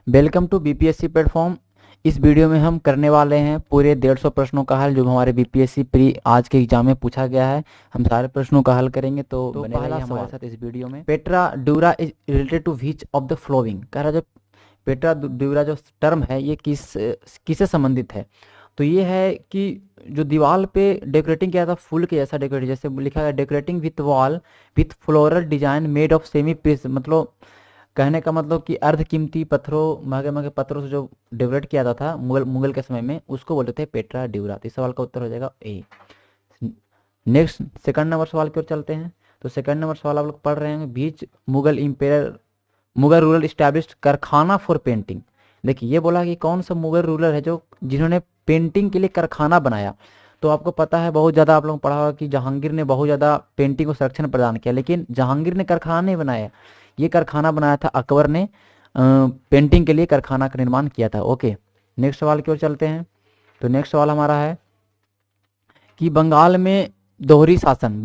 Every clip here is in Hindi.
Welcome to BPSC platform. इस वीडियो में हम करने वाले हैं पूरे 150 प्रश्नों का हल जो हमारे बीपीएससी प्री आज के एग्जाम में पूछा गया है। हम सारे प्रश्नों का हल करेंगे। तो बने रहिए हमारे साथ इस वीडियो में। Pietra dura is related to which of the following. कह रहा जो पेट्रा ड्यूरा जो टर्म है ये किससे संबंधित है। तो ये है कि जो दीवार पे डेकोरेटिंग किया था फूल के जैसा डेकोरेट, जैसे लिखा गया decorating with wall with floral design made of semi piece, मतलब कहने का मतलब कि अर्ध कीमती पत्थरों महंगे महंगे पत्थरों से जो डेकोरेट किया जाता था मुगल के समय में, उसको बोलते थे पेट्रा ड्यूरा। तो इस सवाल का उत्तर हो जाएगा ए। नेक्स्ट सेकंड नंबर सवाल की ओर चलते हैं। तो सेकंड नंबर सवाल आप लोग पढ़ रहे हैं, बीच मुगल रूरल इस्टेब्लिश्ड कारखाना फॉर पेंटिंग। देखिए ये बोला कि कौन सा मुगल रूलर है जो जिन्होंने पेंटिंग के लिए कारखाना बनाया। तो आपको पता है बहुत ज़्यादा आप लोगों को पढ़ा होगा कि जहांगीर ने बहुत ज़्यादा पेंटिंग को संरक्षण प्रदान किया, लेकिन जहांगीर ने कारखाना नहीं बनाया, ये कारखाना बनाया था अकबर ने। पेंटिंग के लिए कारखाना का निर्माण किया था। ओके, नेक्स्ट सवाल की ओर चलते हैं। तो नेक्स्ट सवाल हमारा है कि बंगाल में जो दोहरी शासन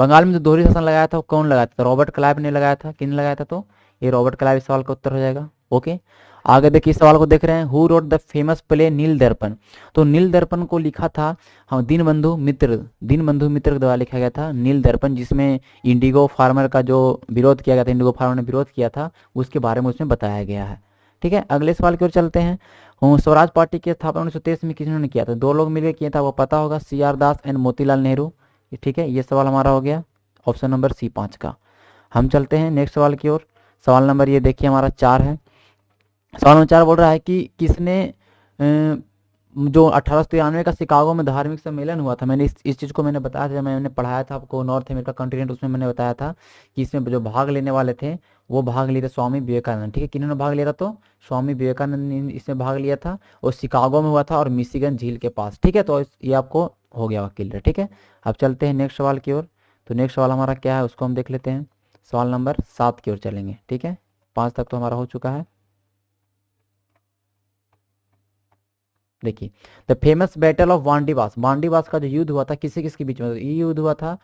लगाया था वो कौन लगाया था। रॉबर्ट क्लाइव ने लगाया था। किन लगाया था? तो ये रॉबर्ट क्लाइव सवाल का उत्तर हो जाएगा। ओके, आगे देखिए इस सवाल को देख रहे हैं, who wrote the famous play Nil Darpan. तो नील दर्पण को लिखा था दीनबंधु मित्र के द्वारा लिखा गया था नील दर्पण, जिसमें इंडिगो फार्मर का जो विरोध किया गया था, इंडिगो फार्मर ने विरोध किया था, उसके बारे में उसमें बताया गया है। ठीक है, अगले सवाल की ओर चलते हैं। स्वराज पार्टी की स्थापना 1923 में किसने किया था। दो लोग मिलकर किया था, वो पता होगा, CR Das and Motilal Nehru. ठीक है, ये सवाल हमारा हो गया ऑप्शन नंबर सी 5 का। हम चलते हैं नेक्स्ट सवाल की ओर। सवाल नंबर ये देखिए हमारा 4 है। सवाल नंबर 4 बोल रहा है कि किसने जो 1893 का शिकागो में धार्मिक सम्मेलन हुआ था, मैंने इस चीज़ को मैंने बताया था जब मैंने पढ़ाया था आपको नॉर्थ अमेरिका कॉन्टिनेंट, उसमें मैंने बताया था कि इसमें जो भाग लेने वाले थे वो भाग लिए थे स्वामी विवेकानंद। ठीक है, किन्होंने भाग लिया था? तो स्वामी विवेकानंद ने इसमें भाग लिया था और शिकागो में हुआ था और मिशिगन झील के पास। ठीक है, तो ये आपको हो गया क्लियर। ठीक है, अब चलते हैं नेक्स्ट सवाल की ओर। तो नेक्स्ट सवाल हमारा क्या है उसको हम देख लेते हैं। सवाल नंबर 7 की ओर चलेंगे। ठीक है, 5 तक तो हमारा हो चुका है। देखिए, the famous battle of Wandiwash का जो युद्ध हुआ था किसी किसके बीच में। ये युद्ध हुआ था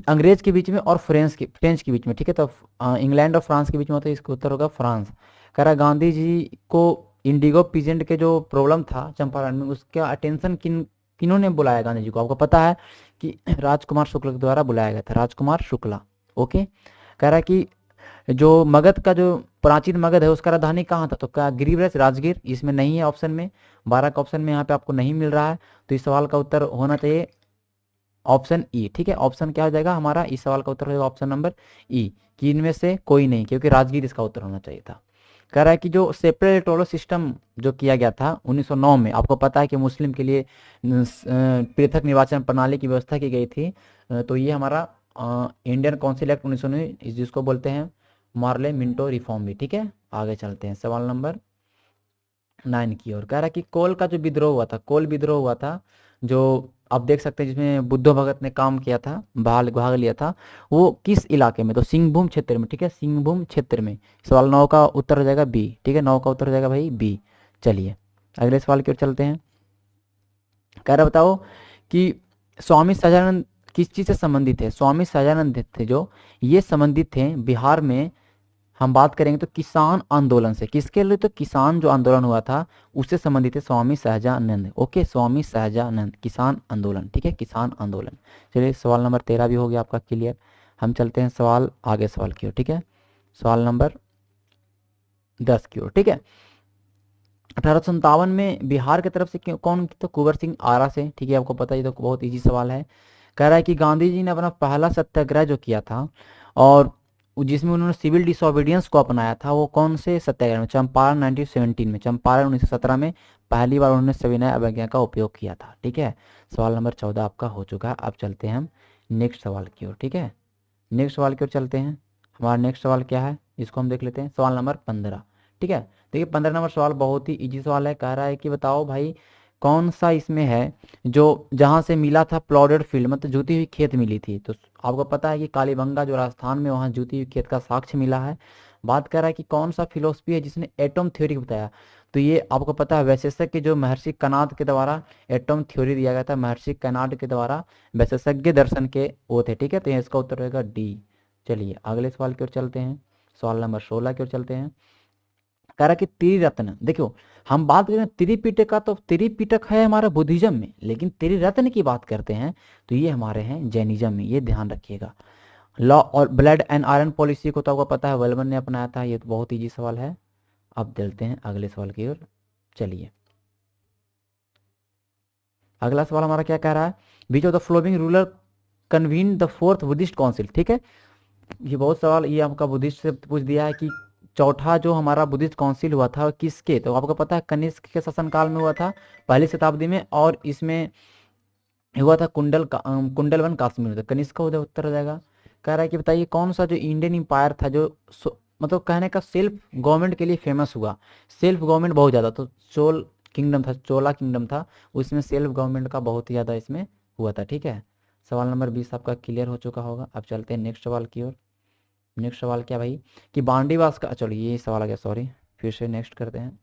अंग्रेज के बीच में और फ्रेंच के बीच में। ठीक है, तो इंग्लैंड और फ्रांस के बीच में होता है, इसका उत्तर होगा फ्रांस। कह रहा गांधी जी को इंडिगो पीजेंट के जो प्रॉब्लम था चंपारण में, उसका अटेंशन किन्होंने बुलाया गांधी जी को। आपको पता है कि राजकुमार शुक्ला के द्वारा बुलाया गया था, राजकुमार शुक्ला। ओके, कह रहा है कि जो मगध का जो प्राचीन मगध है उसका राजधानी कहाँ था। तो क्या गिरिवराज राजगीर? इसमें नहीं है ऑप्शन में, 12 का ऑप्शन में यहाँ पे आपको नहीं मिल रहा है। तो इस सवाल का उत्तर होना चाहिए ऑप्शन ई। ठीक है, ऑप्शन क्या हो जाएगा हमारा, इस सवाल का उत्तर हो जाएगा ऑप्शन नंबर ई, कि इनमें से कोई नहीं, क्योंकि राजगीर इसका उत्तर होना चाहिए था। कह रहा है कि जो सेपरेट इलेक्टोरल सिस्टम जो किया गया था 1909 में, आपको पता है कि मुस्लिम के लिए पृथक निर्वाचन प्रणाली की व्यवस्था की गई थी। तो ये हमारा इंडियन काउंसिल एक्ट 1909 जिसको बोलते हैं मार्ले मिंटो रिफॉर्म भी। ठीक है, आगे चलते हैं सवाल नंबर 9 की ओर। कह रहा है कि कोल का जो विद्रोह हुआ था, कोल विद्रोह हुआ था जो आप देख सकते हैं जिसमें बुद्धो भगत ने काम किया था, भाग लिया था, वो किस इलाके में। तो सिंहभूम क्षेत्र में। ठीक है, सिंहभूम क्षेत्र में। सवाल 9 का उत्तर हो जाएगा बी। ठीक है, 9 का उत्तर हो जाएगा भाई बी। चलिए अगले सवाल की ओर चलते हैं। कह रहा बताओ कि स्वामी सहजानंद किस चीज से संबंधित है। स्वामी सहजानंद थे जो, ये संबंधित थे बिहार में। हम बात करेंगे तो किसान आंदोलन से। किसके लिए? तो किसान जो आंदोलन हुआ था उससे संबंधित है स्वामी सहजानंद। ओके, स्वामी सहजानंद, किसान आंदोलन। ठीक है, किसान आंदोलन। चलिए सवाल नंबर 13 भी हो गया आपका क्लियर। हम चलते हैं आगे सवाल की ओर। ठीक है, सवाल नंबर 10 की ओर। ठीक है, 1857 में बिहार की तरफ से कौन? तो कुंवर सिंह आरा से। ठीक है, आपको पता है, ये तो बहुत इजी सवाल है। कह रहा है कि गांधी जी ने अपना पहला सत्याग्रह जो किया था और जिसमें उन्होंने सिविल डिसोबीडियंस को अपनाया था, वो कौन से सत्याग्रह में? चंपारण 1917 में। चंपारण 1917 में पहली बार उन्होंने सविनय अवज्ञा का उपयोग किया था। ठीक है, सवाल नंबर 14 आपका हो चुका है। अब चलते हैं हम नेक्स्ट सवाल की ओर। ठीक है, नेक्स्ट सवाल की ओर चलते हैं। हमारा नेक्स्ट सवाल क्या है इसको हम देख लेते हैं। सवाल नंबर 15। ठीक है, देखिए 15 नंबर सवाल बहुत ही इजी सवाल है। कह रहा है कि बताओ भाई कौन सा इसमें है जो जहां से मिला था प्लॉडेड फील्ड, मतलब जुती हुई खेत मिली थी। तो आपको पता है कि कालीबंगा जो राजस्थान में, वहां जुती हुई खेत का साक्ष्य मिला है। बात कर रहा है कि कौन सा फिलोसफी है जिसने एटम थ्योरी बताया। तो ये आपको पता है वैशेषज्ञ जो महर्षि कनाद के द्वारा एटम थ्योरी दिया गया था, महर्षि कनाड के द्वारा वैशेषज्ञ दर्शन के वो थे। ठीक है, तो इसका उत्तर रहेगा डी, चलिए अगले सवाल की ओर चलते हैं, सवाल नंबर 16 की ओर चलते हैं। कह रहा कि त्रिरत्न, देखो हम बात करें त्रिपिटक का, तो त्रिपिटक है हमारा बुद्धिज्म में, लेकिन त्रिरत्न की बात करते हैं तो ये हमारे हैं जैनिज्म में, ये ध्यान रखिएगा। लॉ और ब्लड एंड आयरन पॉलिसी को तो आपको पता है वेलमन ने अपनाया था, ये तो बहुत ईजी सवाल है। अब चलते हैं अगले सवाल की ओर। चलिए अगला सवाल हमारा क्या कह रहा है, which of the following ruler convene the fourth Buddhist council, ठीक है। ये बहुत सवाल ये आपका बुद्धिस्ट से पूछ दिया है कि चौथा जो हमारा बुद्धिस्ट काउंसिल हुआ था किसके, तो आपको पता है कनिष्क के शासनकाल में हुआ था, पहली शताब्दी में, और इसमें हुआ था कुंडलवन काश्मीर में। तो कनिष्क का उधर उत्तर हो जाएगा। कह रहा है कि बताइए कौन सा जो इंडियन एम्पायर था जो मतलब कहने का सेल्फ गवर्नमेंट के लिए फेमस हुआ, सेल्फ गवर्नमेंट बहुत ज़्यादा, तो चोल किंगडम था, चोला किंगडम था, उसमें सेल्फ गवर्नमेंट का बहुत ही ज़्यादा इसमें हुआ था, ठीक है। सवाल नंबर 20 आपका क्लियर हो चुका होगा। अब चलते हैं नेक्स्ट सवाल की ओर। नेक्स्ट सवाल क्या भाई कि बांडीवास का, चलो ये सवाल आ गया, सॉरी, फिर से नेक्स्ट करते हैं।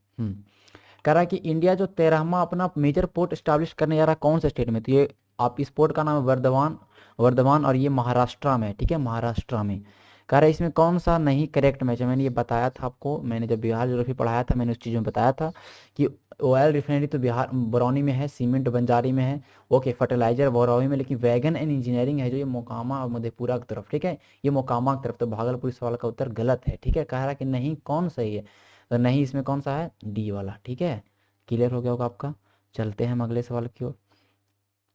कह रहा है कि इंडिया जो 13वां अपना मेजर पोर्ट स्टैब्लिश करने जा रहा है कौन से स्टेट में, तो ये आप इस पोर्ट का नाम है वर्धमान, वर्धमान, और ये महाराष्ट्र में है, ठीक है, महाराष्ट्र में। कह रहा है इसमें कौन सा नहीं करेक्ट मैच है, मैंने ये बताया था आपको, मैंने जब बिहार ज्योग्राफी पढ़ाया था मैंने उस चीज़ में बताया था कि ऑयल रिफाइनरी तो बिहार बरौनी में है, सीमेंट बंजारी में है, ओके, फर्टिलाइजर बरौनी में, लेकिन वैगन एंड इंजीनियरिंग है जो ये मोकामा और मधेपुरा की तरफ, ठीक है, ये मोकामा की तरफ, तो भागलपुर इस सवाल का उत्तर गलत है, ठीक है। कह रहा है कि नहीं कौन सही है, तो नहीं इसमें कौन सा है, डी वाला, ठीक है। क्लियर हो गया होगा आपका। चलते हैं हम अगले सवाल की ओर।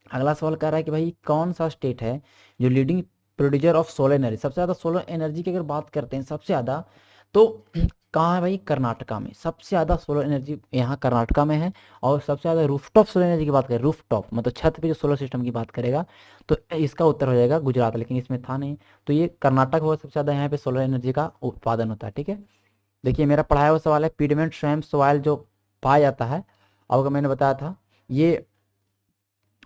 अगला सवाल कह रहा है कि भाई कौन सा स्टेट है जो leading producer of solar energy, सबसे ज़्यादा सोलर एनर्जी की अगर बात करते हैं सबसे ज़्यादा, तो कहाँ है भाई, कर्नाटका में, सबसे ज़्यादा सोलर एनर्जी यहाँ कर्नाटका में है। और सबसे ज़्यादा रूफटॉप सोलर एनर्जी की बात करें, रूफटॉप मतलब छत पे जो सोलर सिस्टम की बात करेगा, तो इसका उत्तर हो जाएगा गुजरात, लेकिन इसमें था नहीं, तो ये कर्नाटक होगा सबसे ज़्यादा यहाँ पे सोलर एनर्जी का उत्पादन होता है, ठीक है। देखिए मेरा पढ़ाया हुआ सवाल है, पीडमेंट स्वयं सॉइल जो पाया जाता है, अब अगर मैंने बताया था ये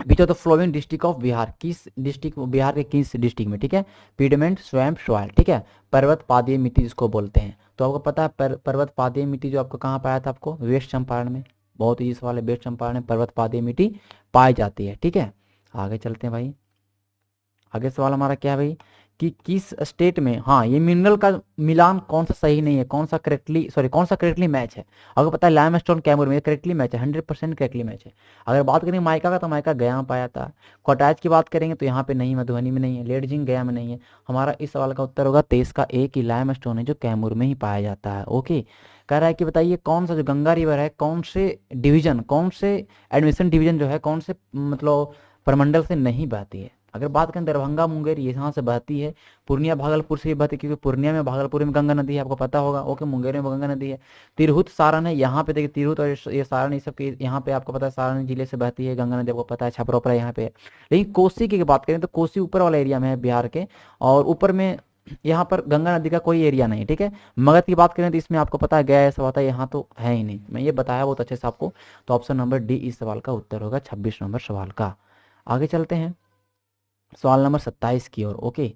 which of the following district of Bihar, किस डिस्ट्रिक्ट, बिहार के किस डिस्ट्रिक्ट में, ठीक है, पीडमेंट स्वयं सॉइल, ठीक है, पर्वत पादीय मिट्टी जिसको बोलते हैं। तो आपको पता है पर्वत पादीय मिट्टी जो आपको कहाँ पाया था, आपको वेस्ट चंपारण में, बहुत ही सवाल है, वेस्ट चंपारण में पर्वत पादीय मिट्टी पाई जाती है, ठीक है। आगे चलते हैं भाई। आगे सवाल हमारा क्या है भाई कि किस स्टेट में, हाँ ये मिनरल का मिलान कौन सा सही नहीं है, कौन सा करेक्टली, सॉरी कौन सा करेक्टली मैच है, अगर पता है लाइमस्टोन कैमूर में करेक्टली मैच है, 100% करेक्टली मैच है। अगर बात करें माइका का, तो माइका गया में पाया था। कोटाइज की बात करेंगे तो यहाँ पे नहीं, मधुबनी में नहीं है, लेड जिंक गया में नहीं है। हमारा इस सवाल का उत्तर होगा 23 का एक ही लाइमस्टोन है जो कैमूर में ही पाया जाता है, ओके। कह रहा है कि बताइए कौन सा जो गंगा रिवर है कौन से डिवीजन, कौन से एडमिशन डिवीजन जो है कौन से मतलब प्रमंडल से नहीं बहती है। अगर बात करें दरभंगा मुंगेर यहाँ से बहती है, पूर्णिया भागलपुर से भी बहती है, क्योंकि पूर्णिया में भागलपुर में गंगा नदी है, आपको पता होगा, ओके, मुंगेर में गंगा नदी है। तिरहुत सारण है, यहाँ पे देखिए तिरहुत और ये सारण, ये सब के यहाँ पे आपको पता है सारण जिले से बहती है गंगा नदी, आपको पता है, छपरा उपरा यहाँ पे है। लेकिन कोसी की बात करें तो कोसी ऊपर वाला एरिया में है बिहार के, और ऊपर में यहाँ पर गंगा नदी का कोई एरिया नहीं, ठीक है। मगध की बात करें तो इसमें आपको पता है गया ऐसा होता है, यहाँ तो है ही नहीं, मैं ये बताया बहुत अच्छे से आपको। तो ऑप्शन नंबर डी इस सवाल का उत्तर होगा 26 नंबर सवाल का। आगे चलते हैं सवाल नंबर 27 की ओर, ओके।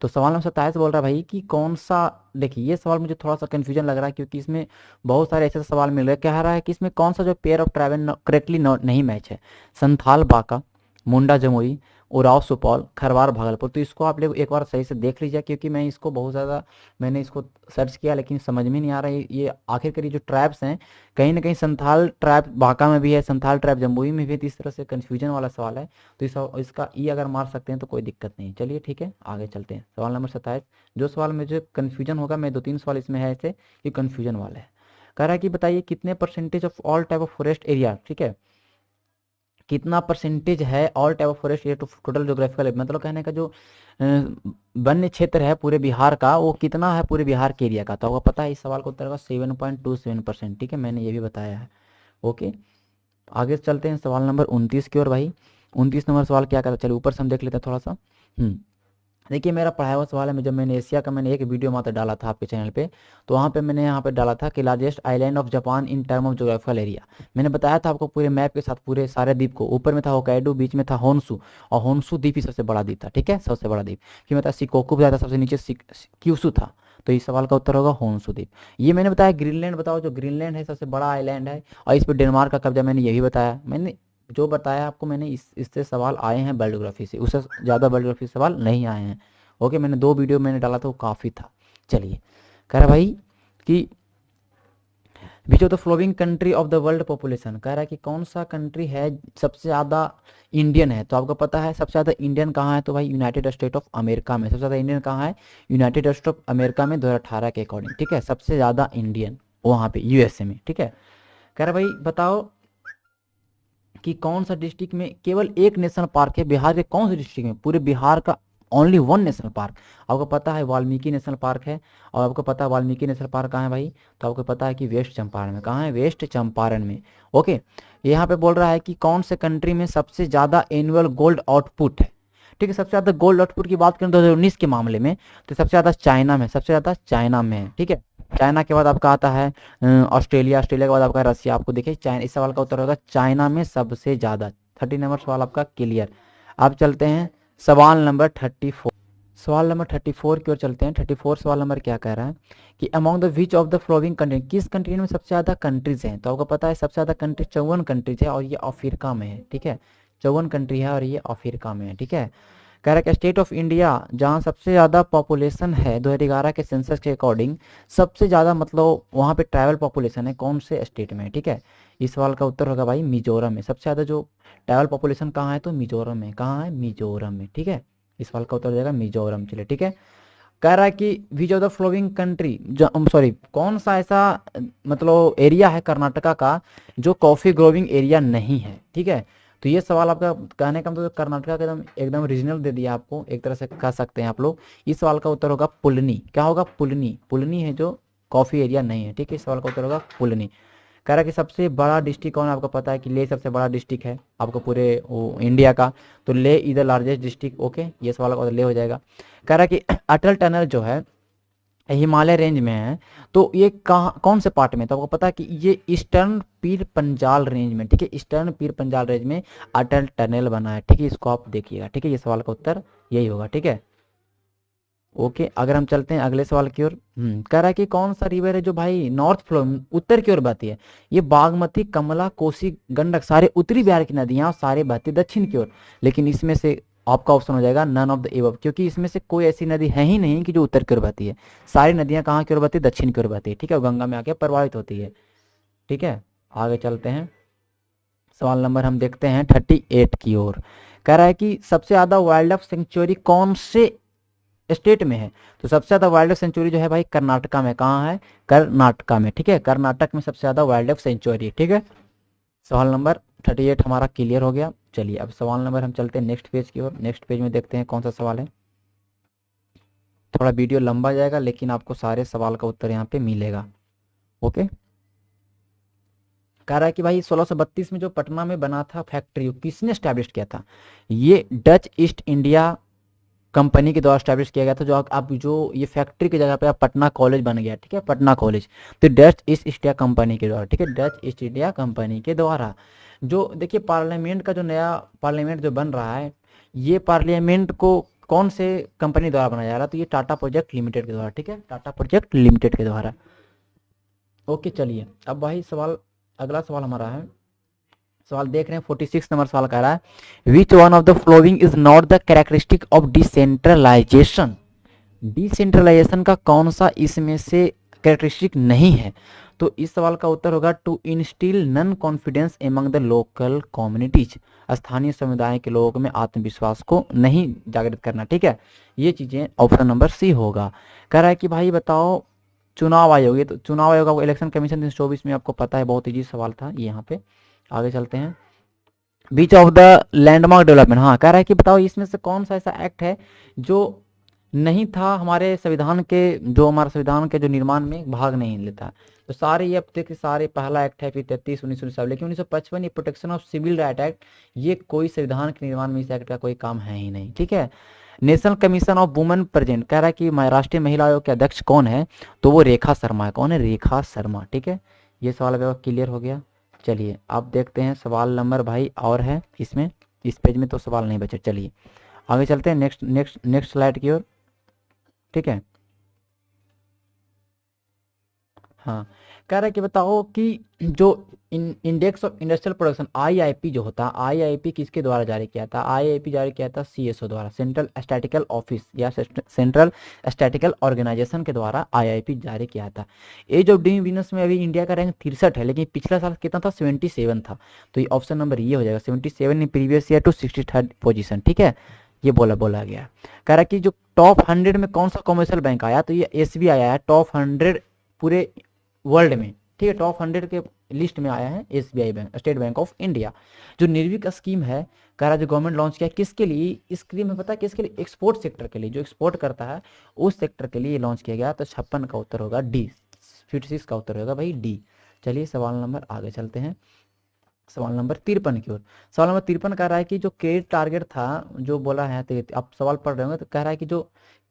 तो सवाल नंबर 27 बोल रहा है भाई कि कौन सा, देखिए ये सवाल मुझे थोड़ा सा कंफ्यूजन लग रहा है क्योंकि इसमें बहुत सारे ऐसे सवाल मिल रहे हैं। कह रहा है कि इसमें कौन सा जो पेयर ऑफ ट्राइबल करेक्टली नहीं मैच है, संथाल बांका, मुंडा जमुई, उराव सुपौल, खरवार भागलपुर। तो इसको आप लोग एक बार सही से देख लीजिए, क्योंकि मैं इसको बहुत ज़्यादा मैंने इसको सर्च किया लेकिन समझ में नहीं आ रहा है ये आखिरकार ये जो ट्राइब्स हैं, कहीं ना कहीं संथाल ट्राइब बांका में भी है, संथाल ट्राइब जमुई में भी है, तो इस तरह से कन्फ्यूजन वाला सवाल है। तो इसका ई अगर मार सकते हैं तो कोई दिक्कत नहीं, चलिए ठीक है आगे चलते हैं। सवाल नंबर 27, जो सवाल में जो कन्फ्यूजन होगा, मैं 2-3 सवाल इसमें है ऐसे कि कन्फ्यूजन वाले हैं। कह रहा है कि बताइए कितने percentage of all type of forest area, ठीक है, कितना परसेंटेज है all type of forest area to total geographical, मतलब कहने का जो वन्य क्षेत्र है पूरे बिहार का वो कितना है पूरे बिहार के एरिया का, तो आपको पता है इस सवाल का उत्तर होगा 7.27%, ठीक है, मैंने ये भी बताया है, ओके। आगे चलते हैं सवाल नंबर 29 की ओर भाई। 29 नंबर सवाल क्या कहता है, चलिए ऊपर से हम देख लेते हैं थोड़ा सा। देखिए मेरा पढ़ाया हुआ सवाल है, जब मैंने एशिया का मैंने एक वीडियो मात्र डाला था आपके चैनल पे, तो वहाँ पे मैंने यहाँ पे डाला था कि largest island of Japan in term of geographical area. मैंने बताया था आपको पूरे मैप के साथ पूरे सारे द्वीप को, ऊपर में था होकाइडो, बीच में था होन्सू, और होन्सू द्वीप ही सबसे बड़ा द्वीप था, ठीक है, सबसे बड़ा द्वीप। फिर मैं था सिकोकू बताया था, सबसे नीचे क्यूसू था, तो इस सवाल का उत्तर होगा होन्सू द्वीप। ये मैंने बताया ग्रीनलैंड, बताओ जो ग्रीनलैंड है सबसे बड़ा आइलैंड है, और इस पर डेनमार्क का कब्जा, मैंने ये भी बताया, मैंने जो बताया आपको मैंने इससे सवाल आए हैं वर्ल्ड ज्योग्राफी से, उससे ज़्यादा वर्ल्ड ज्योग्राफी सवाल नहीं आए हैं, ओके, मैंने 2 वीडियो मैंने डाला था, वो काफ़ी था। चलिए, कह रहा भाई कि which of the following country of the world population, कह रहा है कि कौन सा कंट्री है सबसे ज़्यादा इंडियन है। तो आपको पता है सबसे ज़्यादा इंडियन कहाँ है, तो भाई यूनाइटेड स्टेट ऑफ अमेरिका में सबसे ज़्यादा इंडियन कहाँ है, यूनाइटेड स्टेट ऑफ अमेरिका में 2018 के अकॉर्डिंग, ठीक है, सबसे ज़्यादा इंडियन वहाँ पे यूएसए में, ठीक है। कह रहा भाई बताओ कि कौन सा डिस्ट्रिक्ट में केवल एक नेशनल पार्क है, बिहार के कौन से डिस्ट्रिक्ट में, पूरे बिहार का ओनली 1 नेशनल पार्क। आपको पता है वाल्मीकि नेशनल पार्क है, और आपको पता है वाल्मीकि नेशनल पार्क कहाँ है भाई, तो आपको पता है कि वेस्ट चंपारण में। कहाँ है, वेस्ट चंपारण में। ओके, यहाँ पे बोल रहा है कि कौन से कंट्री में सबसे ज़्यादा एनुअल गोल्ड आउटपुट है, ठीक है। सबसे ज़्यादा गोल्ड आउटपुट की बात करें 2019 के मामले में, तो सबसे ज़्यादा चाइना में, सबसे ज़्यादा चाइना में है, ठीक है। चाइना के बाद आपका आता है ऑस्ट्रेलिया, ऑस्ट्रेलिया के बाद आपका रसिया। आपको देखिए चाइना, इस सवाल का उत्तर होगा चाइना में सबसे ज़्यादा। 30 नंबर सवाल आपका क्लियर। अब चलते हैं सवाल नंबर 34। सवाल नंबर 34 की ओर चलते हैं। 34 सवाल नंबर क्या कह रहा है कि among the which of the following country, किस कंट्री में सबसे ज़्यादा कंट्रीज हैं। तो आपको पता है सबसे ज़्यादा कंट्री 54 कंट्रीज है, और ये अफ्रीका में है, ठीक है। 54 कंट्री है और ये अफ्रीका में है, ठीक है। कह रहा है कि स्टेट ऑफ इंडिया जहाँ सबसे ज़्यादा पॉपुलेशन है 2011 के सेंसस के अकॉर्डिंग, सबसे ज़्यादा मतलब वहाँ पे ट्राइबल पॉपुलेशन है, कौन से स्टेट में है, ठीक है। इस सवाल का उत्तर होगा भाई मिजोरम में। सबसे ज़्यादा जो ट्राइबल पॉपुलेशन कहाँ है, तो मिजोरम में। कहाँ है, मिजोरम में, ठीक है। इस सवाल का उत्तर हो जाएगा मिजोरम। चलिए, ठीक है। कह रहा है कि which of the flowing country, sorry कौन सा ऐसा मतलब एरिया है कर्नाटका का जो कॉफ़ी ग्रोविंग एरिया नहीं है, ठीक है। तो ये सवाल आपका कहने का मतलब कर्नाटका का एकदम एकदम रीजनल दे दिया आपको, एक तरह से कह सकते हैं आप लोग। इस सवाल का उत्तर होगा पुलनी। क्या होगा, पुलनी। पुलनी है जो कॉफ़ी एरिया नहीं है, ठीक है। इस सवाल का उत्तर होगा पुलनी। कह रहा है कि सबसे बड़ा डिस्ट्रिक्ट कौन है, आपको पता है कि लेह सबसे बड़ा डिस्ट्रिक्ट है आपको पूरे इंडिया का, तो Leh is the largest district. Okay, ये सवाल का ले हो जाएगा। कह रहा है कि अटल टनल जो है हिमालय रेंज में है, तो ये कहाँ कौन से पार्ट में, तो आपको पता है कि ये ईस्टर्न पीर पंजाल रेंज में, ठीक है। ईस्टर्न पीर पंजाल रेंज में अटल टनल बना है, ठीक है। इसको आप देखिएगा, ठीक है। ये सवाल का उत्तर यही होगा, ठीक है। ओके, अगर हम चलते हैं अगले सवाल की ओर। कह रहा है कि कौन सा रिवर है जो भाई नॉर्थ फ्लो उत्तर की ओर बहती है। ये बागमती, कमला, कोसी, गंडक सारे उत्तरी बिहार की नदियां और सारे बहती दक्षिण की ओर। लेकिन इसमें से आपका ऑप्शन हो जाएगा नन ऑफ द एबव, क्योंकि इसमें से कोई ऐसी नदी है ही नहीं कि जो उत्तर की ओर बहती है। सारी नदियां कहाँ की ओर बहती है, दक्षिण की ओर बहती है, ठीक है। गंगा में आके प्रभावित होती है, ठीक है। आगे चलते हैं, सवाल नंबर हम देखते हैं 38 की ओर। कह रहा है कि सबसे ज्यादा वाइल्ड लाइफ सेंचुरी कौन से स्टेट में है। तो सबसे ज्यादा वाइल्ड लाइफ सेंचुरी जो है भाई कर्नाटका में। कहाँ है, कर्नाटका में, ठीक है। कर्नाटक में सबसे ज्यादा वाइल्ड लाइफ सेंचुरी, ठीक है। सवाल नंबर 38 हमारा क्लियर हो गया। चलिए, अब सवाल नंबर हम चलते हैं नेक्स्ट पेज की ओर। नेक्स्ट पेज में देखते हैं कौन सा सवाल है। थोड़ा वीडियो लंबा जाएगा, लेकिन आपको सारे सवाल का उत्तर यहाँ पे मिलेगा। ओके, कह रहा है कि भाई 1632 में जो पटना में बना था फैक्ट्री, किसने स्टैब्लिश किया था। ये डच ईस्ट इंडिया कंपनी के द्वारा स्टैब्लिश किया गया था। जो आप जो ये फैक्ट्री की जगह पे आप पटना कॉलेज बन गया, ठीक है, पटना कॉलेज। तो डच ईस्ट इंडिया कंपनी के द्वारा, ठीक है, डच ईस्ट इंडिया कंपनी के द्वारा। जो देखिए पार्लियामेंट का जो नया पार्लियामेंट जो बन रहा है, ये पार्लियामेंट को कौन से कंपनी द्वारा बनाया जा रहा है, तो ये टाटा प्रोजेक्ट लिमिटेड के द्वारा, ठीक है, टाटा प्रोजेक्ट लिमिटेड के द्वारा। ओके, चलिए अब भाई सवाल, अगला सवाल हमारा है, सवाल देख रहे हैं 46 नंबर सवाल कह रहा है which one of the following is not the characteristic of decentralization. Decentralization का कौन सा इसमें से कैरेक्टरिस्टिक नहीं है। तो इस सवाल का उत्तर होगा to instil none confidence among the local communities. स्थानीय समुदाय के लोगों में आत्मविश्वास को नहीं जागृत करना, ठीक है। ये चीजें ऑप्शन नंबर सी होगा। कह रहा है कि भाई बताओ चुनाव आयोग, ये तो चुनाव आयोग का इलेक्शन कमीशन 2024 में आपको पता है, बहुत इजी सवाल था ये यहाँ पे। आगे चलते हैं, बीच ऑफ द लैंडमार्क डेवलपमेंट। हाँ, कह रहा है कि बताओ इसमें से कौन सा ऐसा एक्ट है जो नहीं था हमारे संविधान के, जो हमारे संविधान के जो निर्माण में भाग नहीं लेता। तो सारे ये अब तक सारे, पहला एक्ट है, फिर 33 1997, लेकिन 1955 ये protection of civil right act, ये कोई संविधान के निर्माण में इस एक्ट का कोई काम है ही नहीं, ठीक है। National commission of women present, कह रहा है कि राष्ट्रीय महिला आयोग के अध्यक्ष कौन है, तो वो रेखा शर्मा है। कौन है, रेखा शर्मा, ठीक है। ये सवाल अब क्लियर हो गया। चलिए आप देखते हैं सवाल नंबर भाई और है इसमें, इस पेज में तो सवाल नहीं बचे। चलिए आगे चलते हैं नेक्स्ट नेक्स्ट नेक्स्ट स्लाइड की ओर, ठीक है। हाँ, कह रहा है कि बताओ कि जो index of industrial production IIP जो होता है, आईआईपी किसके द्वारा जारी किया था? आईआईपी जारी किया था सीएसओ द्वारा, सेंट्रल स्टैटिकल ऑफिस या सेंट्रल स्टैटिकल ऑर्गेनाइजेशन के द्वारा आईआईपी जारी किया था। एज ऑफ डूइंग बिजनेस में अभी इंडिया का रैंक 63 है, लेकिन पिछला साल कितना था? 77 था। तो ये ऑप्शन नंबर ये हो जाएगा, 77 in previous year to 63rd position. ठीक है, ये बोला गया। कह रहा है कि जो टॉप 100 में कौन सा कमर्शियल बैंक आया, तो ये एसबीआई आया है टॉप 100 पूरे वर्ल्ड में। ठीक है, टॉप 100 के लिस्ट में आया है SBI bank, state bank of India. जो निर्विक स्कीम है, कह रहा जो गवर्नमेंट लॉन्च किया किसके लिए? इस स्कीम में पता है किसके लिए? एक्सपोर्ट सेक्टर के लिए, जो एक्सपोर्ट करता है उस सेक्टर के लिए लॉन्च किया गया। तो 56 का उत्तर होगा डी, 56 का उत्तर होगा भाई डी। चलिए सवाल नंबर आगे चलते हैं, सवाल नंबर 53 की ओर। सवाल नंबर 53 कह रहा है कि जो क्रेडिट टारगेट था, जो बोला है, तो आप सवाल पढ़ रहे होंगे, तो कह रहा है कि जो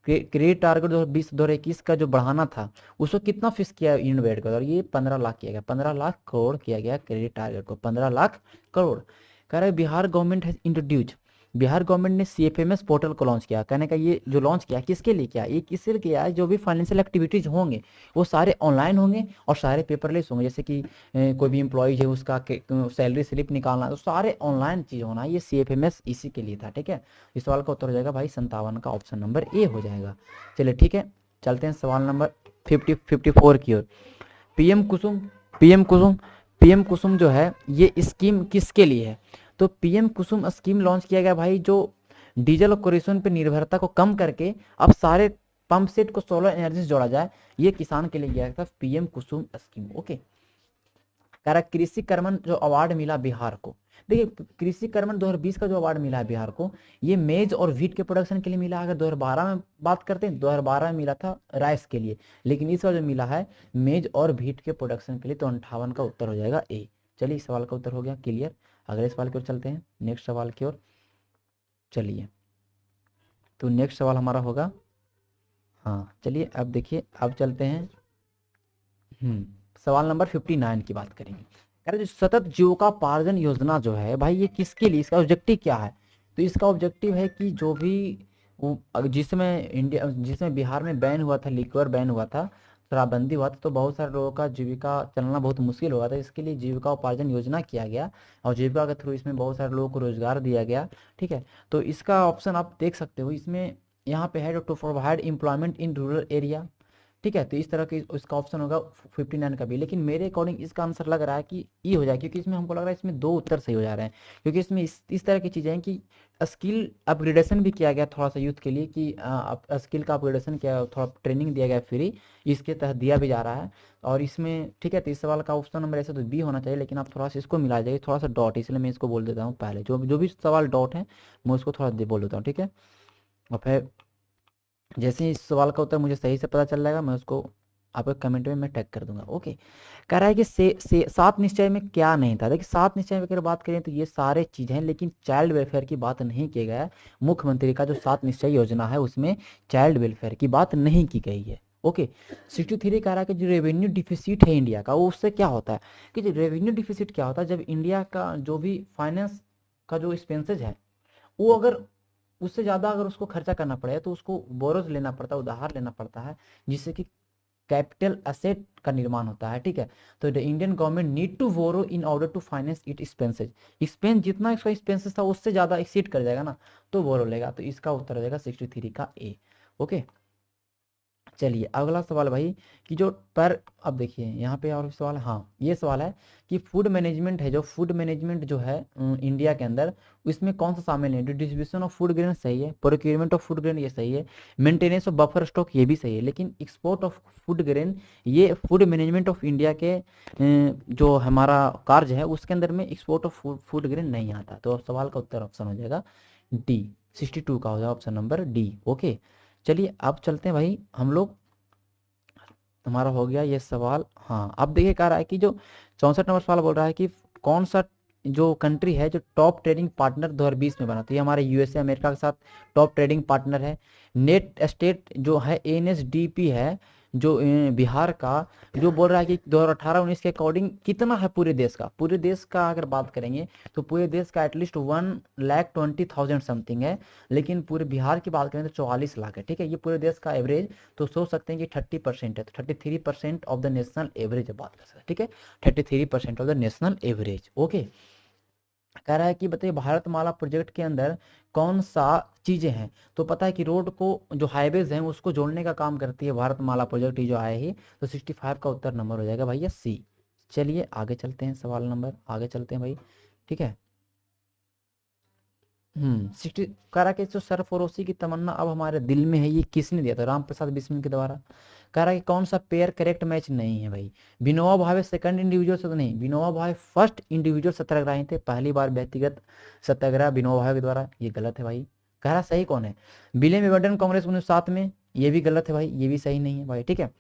क्रेडिट टारगेट 2020-2021 का जो बढ़ाना था, उसको कितना फिक्स किया यूनियन बजट का? और ये 15 लाख किया गया, 15 लाख करोड़ किया गया क्रेडिट टारगेट को, 15 लाख करोड़। कह रहा है Bihar government has introduce, Bihar government ने सीएफएमएस पोर्टल को लॉन्च किया। कहने का ये जो लॉन्च किया किसके लिए किया? ये किसके लिए किया है? जो भी फाइनेंशियल एक्टिविटीज होंगे वो सारे ऑनलाइन होंगे और सारे पेपरलेस होंगे। जैसे कि कोई भी एम्प्लॉयज है उसका सैलरी स्लिप निकालना है, तो सारे ऑनलाइन चीज होना है। ये सीएफएमएस इसी के लिए था। ठीक है, इस सवाल का उत्तर हो जाएगा भाई 57 का, ऑप्शन नंबर ए हो जाएगा। चलिए ठीक है, चलते हैं सवाल नंबर 54 की ओर। पीएम कुसुम, पीएम कुसुम, पीएम कुसुम जो है ये स्कीम किसके लिए है? तो पीएम कुसुम स्कीम लॉन्च किया गया भाई जो डीजल और केरोसिन पर निर्भरता को कम करके अब सारे पंप सेट को सोलर एनर्जी से जोड़ा जाए, ये किसान के लिए गया था पीएम कुसुम स्कीम। ओके, कह रहा कृषि कर्मण जो अवार्ड मिला बिहार को, देखिए कृषि कर्मण 2020 का जो अवार्ड मिला है बिहार को, ये मेज और व्हीट के प्रोडक्शन के लिए मिला। अगर 2012 में बात करते हैं, 2012 में मिला था राइस के लिए, लेकिन इस बार जो मिला है मेज और व्हीट के प्रोडक्शन के लिए, तो 58 का उत्तर हो जाएगा ए। चलिए इस सवाल का उत्तर हो गया क्लियर। अगले सवाल की ओर चलते हैं, नेक्स्ट सवाल की ओर चलिए। तो नेक्स्ट सवाल हमारा होगा, हाँ चलिए अब देखिए, अब चलते हैं सवाल नंबर 59 की बात करेंगे। कह रहे जो सतत जीविकोपार्जन योजना जो है भाई, ये किसके लिए, इसका ऑब्जेक्टिव क्या है? तो इसका ऑब्जेक्टिव है कि जो भी जिसमें बिहार में बैन हुआ था, लिक्वर बैन हुआ था, शराबबंदी हुआ था, तो बहुत सारे लोगों का जीविका चलना बहुत मुश्किल हुआ था। इसके लिए जीविका उपार्जन योजना किया गया और जीविका के थ्रू इसमें बहुत सारे लोगों को रोजगार दिया गया। ठीक है, तो इसका ऑप्शन आप देख सकते हो इसमें, यहाँ पे है to provide employment in rural area. ठीक है, तो इस तरह की इसका ऑप्शन होगा 59 का भी, लेकिन मेरे अकॉर्डिंग इसका आंसर लग रहा है कि ई हो जाए, क्योंकि इसमें हमको लग रहा है इसमें दो उत्तर सही हो जा रहे हैं। क्योंकि इसमें इस तरह की चीज़ें हैं कि स्किल अपग्रेडेशन भी किया गया थोड़ा सा यूथ के लिए, कि स्किल का अपग्रेडेशन किया, थोड़ा ट्रेनिंग दिया गया फ्री, इसके तहत दिया भी जा रहा है। और इसमें ठीक है, तो इस सवाल का ऑप्शन नंबर ऐसे तो बी होना चाहिए, लेकिन आप थोड़ा सा इसको मिला जाइए, थोड़ा सा डॉट, इसलिए मैं इसको बोल देता हूँ पहले, जो भी सवाल डॉट है मैं उसको थोड़ा बोल देता हूँ। ठीक है, और फिर जैसे ही इस सवाल का उत्तर मुझे सही से पता चल जाएगा, मैं उसको आपके कमेंट में मैं टैग कर दूंगा। ओके, कह रहा है कि से सात निश्चय में क्या नहीं था? देखिए सात निश्चय में अगर बात करें तो ये सारे चीज़ हैं, लेकिन चाइल्ड वेलफेयर की बात नहीं की गया है। मुख्यमंत्री का जो सात निश्चय योजना है उसमें चाइल्ड वेलफेयर की बात नहीं की गई है। ओके, 63 कह रहा है कि जो रेवेन्यू डिफिसिट है इंडिया का, वो उससे क्या होता है? कि जो रेवेन्यू डिफिसिट क्या होता है, जब इंडिया का जो भी फाइनेंस का जो एक्सपेंसेज है, वो अगर उससे ज़्यादा अगर उसको खर्चा करना पड़े तो उसको बोरोज लेना पड़ता है, उधार लेना पड़ता है, जिससे कि कैपिटल असेट का निर्माण होता है। ठीक है, तो the Indian government need to borrow in order to finance it expenses, expense जितना इसका एक्सपेंसेस था उससे ज़्यादा एक्सीड कर जाएगा ना, तो बोरो लेगा। तो इसका उत्तर हो जाएगा 63 का ए। ओके, चलिए अगला सवाल भाई, कि जो पर अब देखिए यहाँ पे और सवाल, हाँ ये सवाल है कि फूड मैनेजमेंट है, जो फूड मैनेजमेंट जो है इंडिया के अंदर, उसमें कौन सा शामिल है? डिस्ट्रीब्यूशन ऑफ फूड ग्रेन सही है, प्रोक्योरमेंट ऑफ फूड ग्रेन ये सही है, मेंटेनेंस ऑफ बफर स्टॉक ये भी सही है, लेकिन एक्सपोर्ट ऑफ फूड ग्रेन ये फूड मैनेजमेंट ऑफ इंडिया के जो हमारा कार्य है उसके अंदर में एक्सपोर्ट ऑफ फूड ग्रेन नहीं आता। तो सवाल का उत्तर ऑप्शन हो जाएगा डी, 62 का हो जाएगा ऑप्शन नंबर डी। ओके, चलिए अब चलते हैं भाई हम लोग, हमारा हो गया ये सवाल। हाँ अब देखिए कह रहा है कि जो 64 नंबर सवाल बोल रहा है कि कौन सा जो कंट्री है जो टॉप ट्रेडिंग पार्टनर 2020 में बना, तो ये हमारे यूएसए अमेरिका के साथ टॉप ट्रेडिंग पार्टनर है। नेट स्टेट जो है एनएसडीपी है जो बिहार का, जो बोल रहा है कि 2018-19 के अकॉर्डिंग कितना है पूरे देश का। पूरे देश का अगर बात करेंगे तो पूरे देश का एटलीस्ट 1,20,000 समथिंग है, लेकिन पूरे बिहार की बात करें तो 44 लाख है। ठीक है, ये पूरे देश का एवरेज, तो सोच सकते हैं कि 30% है, तो 33% ऑफ द नेशनल एवरेज बात कर सकते हैं। ठीक है, 33% of the national average. Okay, कह रहा है कि बताइए भारतमाला प्रोजेक्ट के अंदर कौन सा चीजें हैं। तो पता है कि रोड को, जो हाईवेज हैं उसको जोड़ने का काम करती है भारतमाला प्रोजेक्ट, ये जो आया ही, तो 65 का उत्तर नंबर हो जाएगा भैया सी। चलिए आगे चलते हैं, सवाल नंबर आगे चलते हैं भाई। ठीक है, 60 कह रहा कि जो सरफरोशी की तमन्ना अब हमारे दिल में है, ये किसने दिया था? राम प्रसाद बिस्मिल के द्वारा। कह रहा है कि कौन सा पेयर करेक्ट मैच नहीं है भाई? विनोबा भावे सेकंड इंडिविजुअल से तो नहीं, विनोबा भावे फर्स्ट इंडिविजुअल सत्याग्रही थे, पहली बार व्यक्तिगत सत्याग्रह विनोबा भावे के द्वारा, ये गलत है भाई। कह रहा सही कौन है? विलियम एवरटन कांग्रेस 1907 में, ये भी गलत है भाई, ये भी सही नहीं है भाई। ठीक है,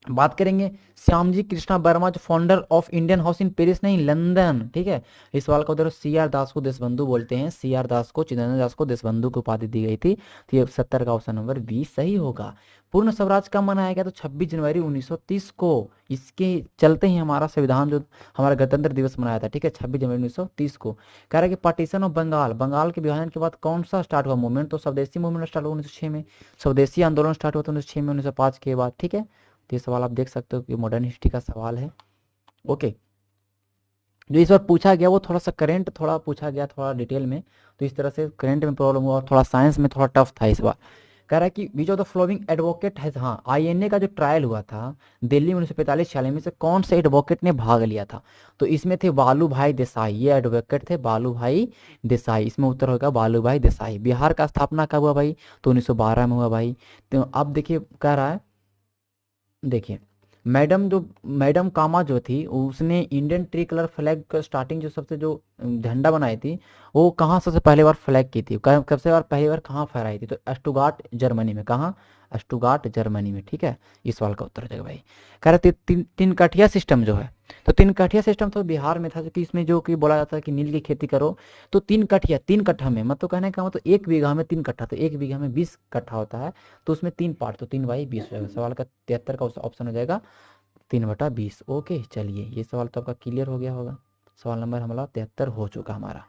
बात करेंगे श्यामजी कृष्णा वर्मा जो founder of Indian house in Paris, नहीं लंदन। ठीक है, इस सवाल का उत्तर सी आर दास को देशबंधु बोलते हैं, सी आर दास को, चिदंबरम दास को देशबंधु की उपाधि दी गई थी। तो ये 70 का ऑप्शन नंबर बी सही होगा। पूर्ण स्वराज कब मनाया गया? तो 26 जनवरी 1930 को। इसके चलते ही हमारा संविधान, जो हमारा गणतंत्र दिवस मनाया था, ठीक है, 26 जनवरी 1930 को। कह रहा है कि पार्टीशन ऑफ बंगाल, बंगाल के विभाजन के बाद कौन सा स्टार्ट हुआ मूवमेंट? तो स्वदेशी मूवमेंट स्टार्ट हुआ 1906 में, स्वदेशी आंदोलन स्टार्ट हुआ था 1906 में, 1905 के बाद। ठीक है, तो ये सवाल आप देख सकते हो कि मॉडर्न हिस्ट्री का सवाल है। ओके, जो इस बार पूछा गया वो थोड़ा सा करेंट थोड़ा पूछा गया, थोड़ा डिटेल में, तो इस तरह से करेंट में प्रॉब्लम हुआ और थोड़ा साइंस में थोड़ा टफ था इस बार। कह रहा है कि बीच ऑफ द फ्लोइंग एडवोकेट है, हाँ आईएनए का जो ट्रायल हुआ था दिल्ली में 1945-46 में से कौन से एडवोकेट ने भाग लिया था? तो इसमें थे बालू भाई देसाई, ये एडवोकेट थे बालू भाई देसाई, इसमें उत्तर होगा बालू भाई देसाई। बिहार का स्थापना कब हुआ भाई? तो 1912 में हुआ भाई। तो अब देखिए कह रहा है, देखिए मैडम कामा जो थी उसने इंडियन ट्री कलर फ्लैग का स्टार्टिंग जो सबसे जो झंडा बनाई थी, वो कहाँ सबसे पहली बार फ्लैग की थी, कब से बार पहली बार कहाँ फहराई थी? तो स्टुगार्ट जर्मनी में। कहाँ? स्टुगार्ट जर्मनी में। ठीक है, इस सवाल का उत्तर हो जाएगा भाई। कह रहे तीन कठिया सिस्टम जो है, तो तीन कठिया सिस्टम तो बिहार में था, क्योंकि इसमें जो कि बोला जाता है कि नील की खेती करो, तो तीन कठिया, 3 कट्ठा में, मतलब कहने का मतलब 1 बीघा में 3 कट्ठा, तो 1 बीघा में 20 कट्ठा होता है, तो उसमें 3 पार्ट, तो 3/20 हो जाएगा। सवाल का 73 का ऑप्शन हो जाएगा 3/20। ओके, चलिए ये सवाल तो आपका क्लियर हो गया होगा। सवाल नंबर हमारा 73 हो चुका हमारा।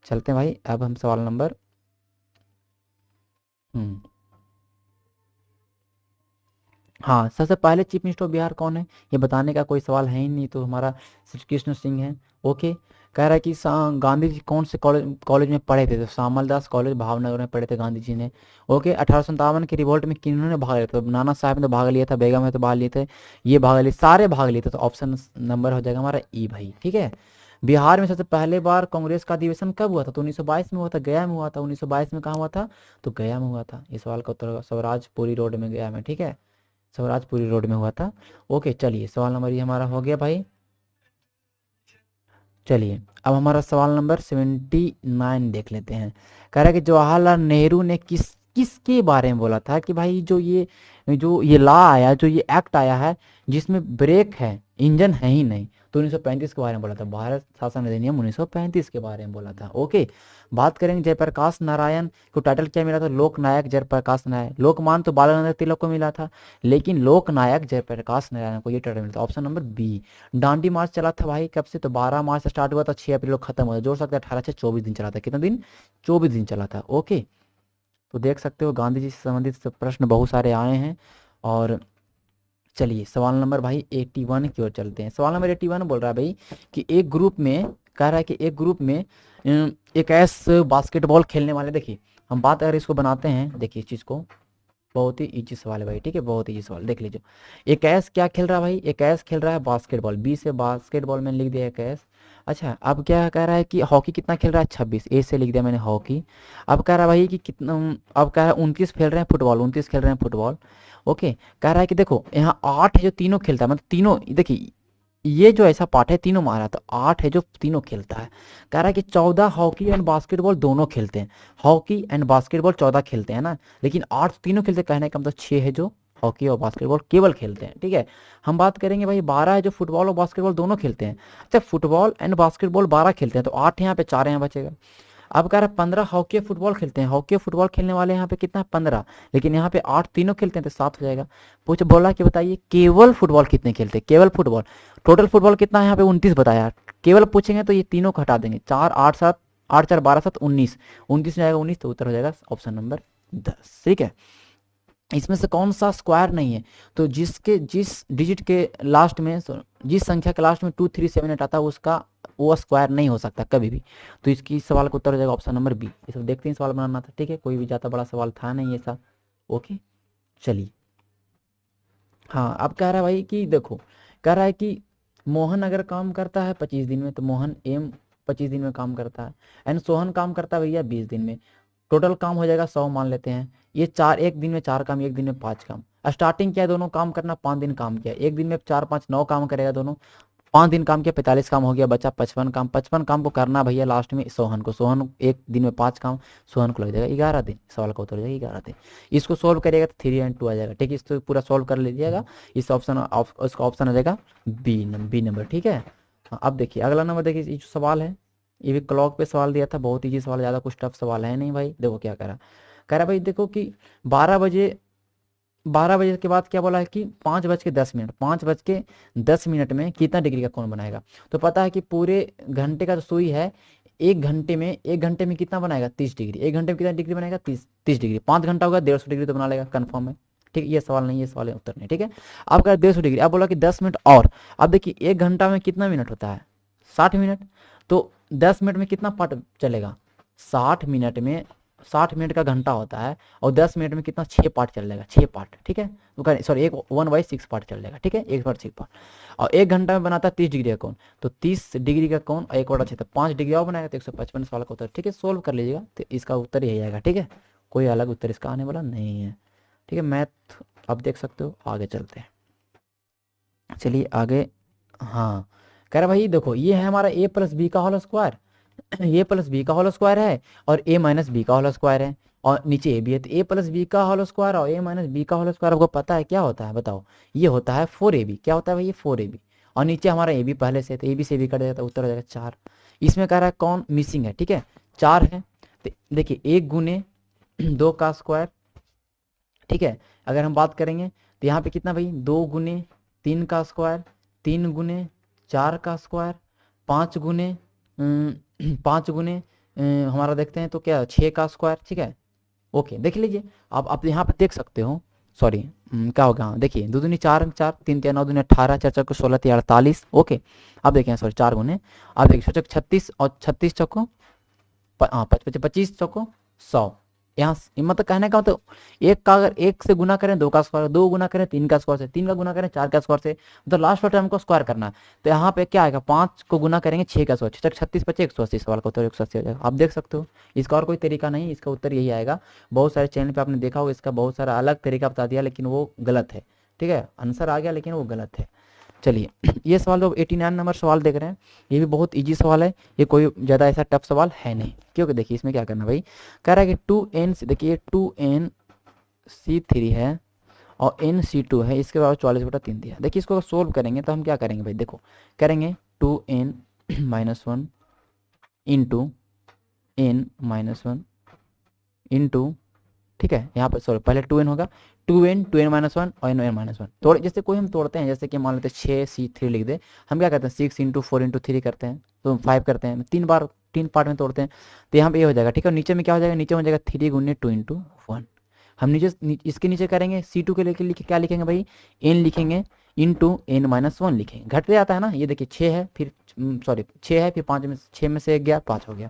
चलते हैं भाई, अब हम सवाल नंबर हम्म हाँ, सबसे पहले चीफ मिनिस्टर ऑफ बिहार कौन है? ये बताने का कोई सवाल है ही नहीं, तो हमारा श्री कृष्ण सिंह है। ओके, कह रहा है कि गांधी जी कौन से कॉलेज कॉलेज में पढ़े थे? तो श्यामल दास कॉलेज भावनगर में पढ़े थे गांधी जी ने। ओके, 1857 के रिवोल्ट में किन्होंने भाग लिया था? तो नाना साहब ने तो भाग लिया था, बेगम ने तो भाग लिए थे, ये भाग लिए, सारे भाग लिए थे, तो ऑप्शन नंबर हो जाएगा हमारा ई भाई। ठीक है, बिहार में सबसे पहले बार कांग्रेस का अधिवेशन कब हुआ था? तो 1922 में हुआ था, गया में हुआ था। 1922 में कहाँ हुआ था? तो गया में हुआ था। इस सवाल का उत्तर होगा स्वराजपुरी रोड में, गया में। ठीक है, स्वराजपुरी रोड में हुआ था। ओके, चलिए सवाल नंबर ये हमारा हो गया भाई। चलिए अब हमारा सवाल नंबर 79 देख लेते हैं। कह रहा है कि जवाहरलाल नेहरू ने किसके बारे में बोला था कि भाई जो ये लॉ आया, जो ये एक्ट आया है जिसमें ब्रेक है, इंजन है ही नहीं, तो 1935 के बारे में बोला था, भारत शासन अधिनियम 1935 के बारे में बोला था। ओके, बात करेंगे जयप्रकाश नारायण को टाइटल क्या मिला था? लोक नायक जयप्रकाश नारायण। लोकमान तो बाल गंगाधर तिलक को मिला था, लेकिन लोक नायक जयप्रकाश नारायण को ये टाइटल मिला था। Option number B. Dandi march चला था भाई कब से? तो 12 मार्च से स्टार्ट हुआ था, 6 अप्रैल को खत्म हुआ था, जोड़ सकते हैं 18 से 24 दिन चला था। कितना दिन? 24 दिन चला था। ओके, तो देख सकते हो गांधी जी से संबंधित प्रश्न बहुत सारे आए हैं। और चलिए सवाल नंबर भाई 81 की ओर चलते हैं। सवाल नंबर 81 बोल रहा है भाई कि एक ग्रुप में, कह रहा है कि एक ग्रुप में एक ऐसे बास्केटबॉल खेलने वाले, देखिए हम बात अगर इसको बनाते हैं, देखिए इस चीज़ को, बहुत ही इजी सवाल है भाई। ठीक है, बहुत ही इजी सवाल, देख लीजिए। एक ऐस क्या खेल रहा है भाई? एक ऐस खेल रहा है बास्केटबॉल, बी से बास्केटबॉल मैंने लिख दिया एक ऐस। अच्छा, अब क्या कह रहा है कि हॉकी कितना खेल रहा है? 26, ए से लिख दिया मैंने हॉकी। अब कह रहा है भाई कि कितना, अब कह रहा है 29 खेल रहे हैं फुटबॉल, 29 खेल रहे हैं फुटबॉल। ओके, कह रहा है कि देखो यहाँ 8 है जो तीनों खेलता है, मतलब तीनों, देखिए ये जो ऐसा पार्ट है तीनों मारा, तो 8 है जो तीनों खेलता है। कह रहा है कि 14 हॉकी एंड बास्केटबॉल दोनों खेलते हैं, हॉकी एंड बास्केटबॉल 14 खेलते हैं ना, लेकिन 8 तीनों खेलते हैं, कहने का मतलब 6 है जो हॉकी और बास्केटबॉल केवल खेलते हैं। ठीक है, हम बात करेंगे भाई 12 है जो फुटबॉल और बास्केटबॉल दोनों खेलते हैं। अच्छा, फुटबॉल एंड बास्केटबॉल 12 खेलते हैं, तो 8 यहाँ पे 4 यहाँ बचेगा। अब कह रहा है 15 हॉकी फुटबॉल खेलते हैं, हॉकी फुटबॉल खेलने वाले यहाँ पे कितना है 15, लेकिन यहाँ पे 8 तीनों खेलते हैं तो 7 हो जाएगा। पूछ बोला कि बताइए केवल फुटबॉल कितने खेलते हैं, केवल फुटबॉल, टोटल फुटबॉल कितना है यहाँ पे 29 बताया, केवल पूछेंगे तो ये तीनों को हटा देंगे, 4 8 7 8 4 12 7 19, 29 में जाएगा 19, तो उत्तर हो जाएगा ऑप्शन नंबर 10। ठीक है, इसमें से कौन सा स्क्वायर नहीं है, तो जिस डिजिट के लास्ट में, जिस संख्या के लास्ट में 237 आता है उसका वो स्क्वायर नहीं हो सकता कभी भी। तो इसकी सवाल का उत्तर हो जाएगा ऑप्शन नंबर बी। ये सब देखते हैं, सवाल बनाना था। ठीक है, कोई भी ज़्यादा बड़ा सवाल था नहीं ऐसा। ओके चलिए, हाँ अब कह रहा है भाई कि देखो, कह रहा है कि मोहन अगर काम करता है 25 दिन में, तो मोहन एम 25 दिन में काम करता है, एंड सोहन काम करता है भैया 20 दिन में, टोटल काम हो जाएगा 100 मान लेते हैं। ये चार, एक दिन में 4 काम, एक दिन में 5 काम। स्टार्टिंग किया दोनों काम करना, 5 दिन काम किया, एक दिन में 4 5 9 काम करेगा दोनों, 5 दिन काम किया 45 काम हो गया, बचा 55 काम। 55 काम को करना भैया लास्ट में सोहन को, सोहन एक दिन में 5 काम, सोहन को लग जाएगा 11 दिन। सवाल का उत्तर हो जाएगा 11 दिन। इसको सोल्व करिएगा तो 3 एंड 2 आ जाएगा। ठीक है, इसको पूरा सोल्व कर लीजिएगा। इस ऑप्शन इसका ऑप्शन आ जाएगा बी नंबर। ठीक है, हाँ, अब देखिए अगला नंबर, देखिए ये जो सवाल है ये भी क्लॉक पे सवाल दिया था, बहुत ईजी सवाल, ज़्यादा कुछ टफ सवाल है नहीं भाई। देखो क्या कह रहा भाई, देखो कि 12 बजे के बाद क्या बोला है कि 5:10, 5:10 में कितना डिग्री का कोण बनाएगा। तो पता है कि पूरे घंटे का जो सुई है, एक घंटे में कितना बनाएगा 30 डिग्री, एक घंटे में कितना डिग्री बनाएगा 30 डिग्री, 5 घंटा होगा 150 डिग्री तो बना लेगा, कन्फर्म है। ठीक है, ये सवाल नहीं, ये सवाल है, उत्तर नहीं। ठीक है, अब कह 150 डिग्री, अब बोला कि 10 मिनट और। अब देखिए 1 घंटा में कितना मिनट होता है 60 मिनट, तो 10 मिनट में कितना पार्ट चलेगा, 60 मिनट का घंटा होता है, और 10 मिनट में कितना 6 पार्ट चल जाएगा, 6 पार्ट। ठीक है, तो सॉरी, एक 1/6 पार्ट चल जाएगा। ठीक है, 1/6 पार्ट, और 1 घंटा में बनाता है 30 डिग्री का कोण, तो 30 डिग्री का कोण 1/6 तो 5 डिग्री और बनाएगा, तो 155 सवाल का उत्तर। ठीक है, सोल्व कर लीजिएगा तो इसका उत्तर यही आएगा। ठीक है, कोई अलग उत्तर इसका आने वाला नहीं है। ठीक है, मैथ अब देख सकते हो, आगे चलते हैं। चलिए आगे, हाँ कह रहा भाई देखो, ये है हमारा a प्लस बी का होल स्क्वायर, ए प्लस बी का होल स्क्वायर है, और ए माइनस बी का होल स्क्वायर है, और नीचे ए बी है, तो ए प्लस बी का होल स्क्वायर और ए माइनस बी का होल स्क्वायर आपको पता है क्या होता है, बताओ। ये होता है 4ab। क्या होता है भाई, ये 4ab, और नीचे हमारा ए बी पहले से, तो ए बी से भी कट जाता है, उत्तर हो जाएगा 4। इसमें कह रहा है कौन मिसिंग है। ठीक है, 4 है, तो देखिए 1 गुने 2 का स्क्वायर। ठीक है, अगर हम बात करेंगे तो यहाँ पे कितना भाई, 2 गुने 3 का स्क्वायर, 3 गुने 4 का स्क्वायर, 5 गुने 5 गुने हमारा देखते हैं तो क्या 6 का स्क्वायर। ठीक है, ओके देख लीजिए, आप यहाँ पे देख सकते हो, सॉरी क्या होगा, देखिए 2 दूनी 4, 4 3 3 9 दूनी 18, 4 4 16 3 48। ओके, अब देखिए सॉरी 4 गुने, अब देखिए 36, और 36 चौको, हाँ 25 चौको 100। यहाँ मतलब कहने का मतलब, एक का अगर 1 से गुना करें 2 का स्क्वायर, 2 गुना करें 3 का स्क्वायर से, 3 का गुना करें 4 का स्क्वायर से, मतलब लास्ट वाला टर्म को स्क्वायर करना है। तो यहाँ पे क्या आएगा, 5 को गुना करेंगे 6 का स्क्वायर, 36 25 180, सवाल का उत्तर 180 हो जाएगा। आप देख सकते हो, इसका और कोई तरीका नहीं, इसका उत्तर यही आएगा। बहुत सारे चैनल पे आपने देखा होगा, इसका बहुत सारा अलग तरीका बता दिया, लेकिन वो गलत है। ठीक है, आंसर आ गया लेकिन वो गलत है। चलिए ये सवाल जो 89 नंबर सवाल देख रहे हैं, ये भी बहुत इजी सवाल है, ये कोई ज़्यादा ऐसा टफ सवाल है नहीं। क्योंकि देखिए इसमें क्या करना भाई, कह रहा है कि 2n, देखिए 2nc3 है और nc2 है, इसके बाद 44/3 दिया। देखिए इसको सोल्व करेंगे तो हम क्या करेंगे भाई, देखो करेंगे 2n - 1 इंटू n - 1 इंटू, ठीक है, यहाँ पर सॉरी पहले 2n होगा, 2n 2n-1 और n-1 तोड़, जैसे कोई हम तोड़ते हैं, जैसे कि मान लेते हैं 6c3 लिख दे, हम क्या करते हैं 6 × 4 × 3 करते हैं, तो 5 करते हैं, 3 पार्ट में तोड़ते हैं, तो यहाँ पे ये हो जाएगा। ठीक है, नीचे में क्या हो जाएगा, नीचे हो जाएगा 3 × 2 × 1। हम इसके नीचे करेंगे c2 के लिए क्या लिखेंगे भाई, n लिखेंगे इंटू n-1 लिखेंगे, घटते जाता है ना। ये देखिए 6 है, फिर सॉरी 6 है, फिर 5 में 6 में से 1 गया, 5 हो गया।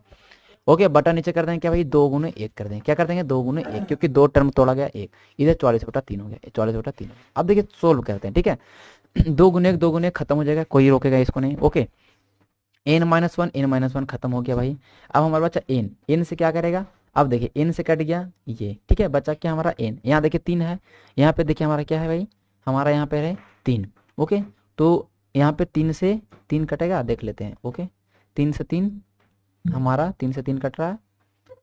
ओके, बटा नीचे कर देंगे क्या भाई, 2 × 1 कर देंगे, क्या कर देंगे 2 × 1, क्योंकि 2 टर्म तोड़ा गया 1, इधर 44/3 हो गया, 44/3। अब देखिए सोल्व करते हैं। ठीक है, 2 × 1 2 × 1 खत्म हो जाएगा, कोई रोकेगा इसको नहीं। ओके, n-1 खत्म हो गया भाई। अब हमारा बच्चा n से क्या करेगा, अब देखिए n से कट गया ये। ठीक है, बचा क्या हमारा n, यहाँ देखिए 3 है, यहाँ पे देखिए हमारा क्या है भाई, हमारा यहाँ पे है 3। ओके, तो यहाँ पे 3 से 3 कटेगा, देख लेते हैं। ओके, 3 से 3 हमारा 3 से 3 कट रहा है,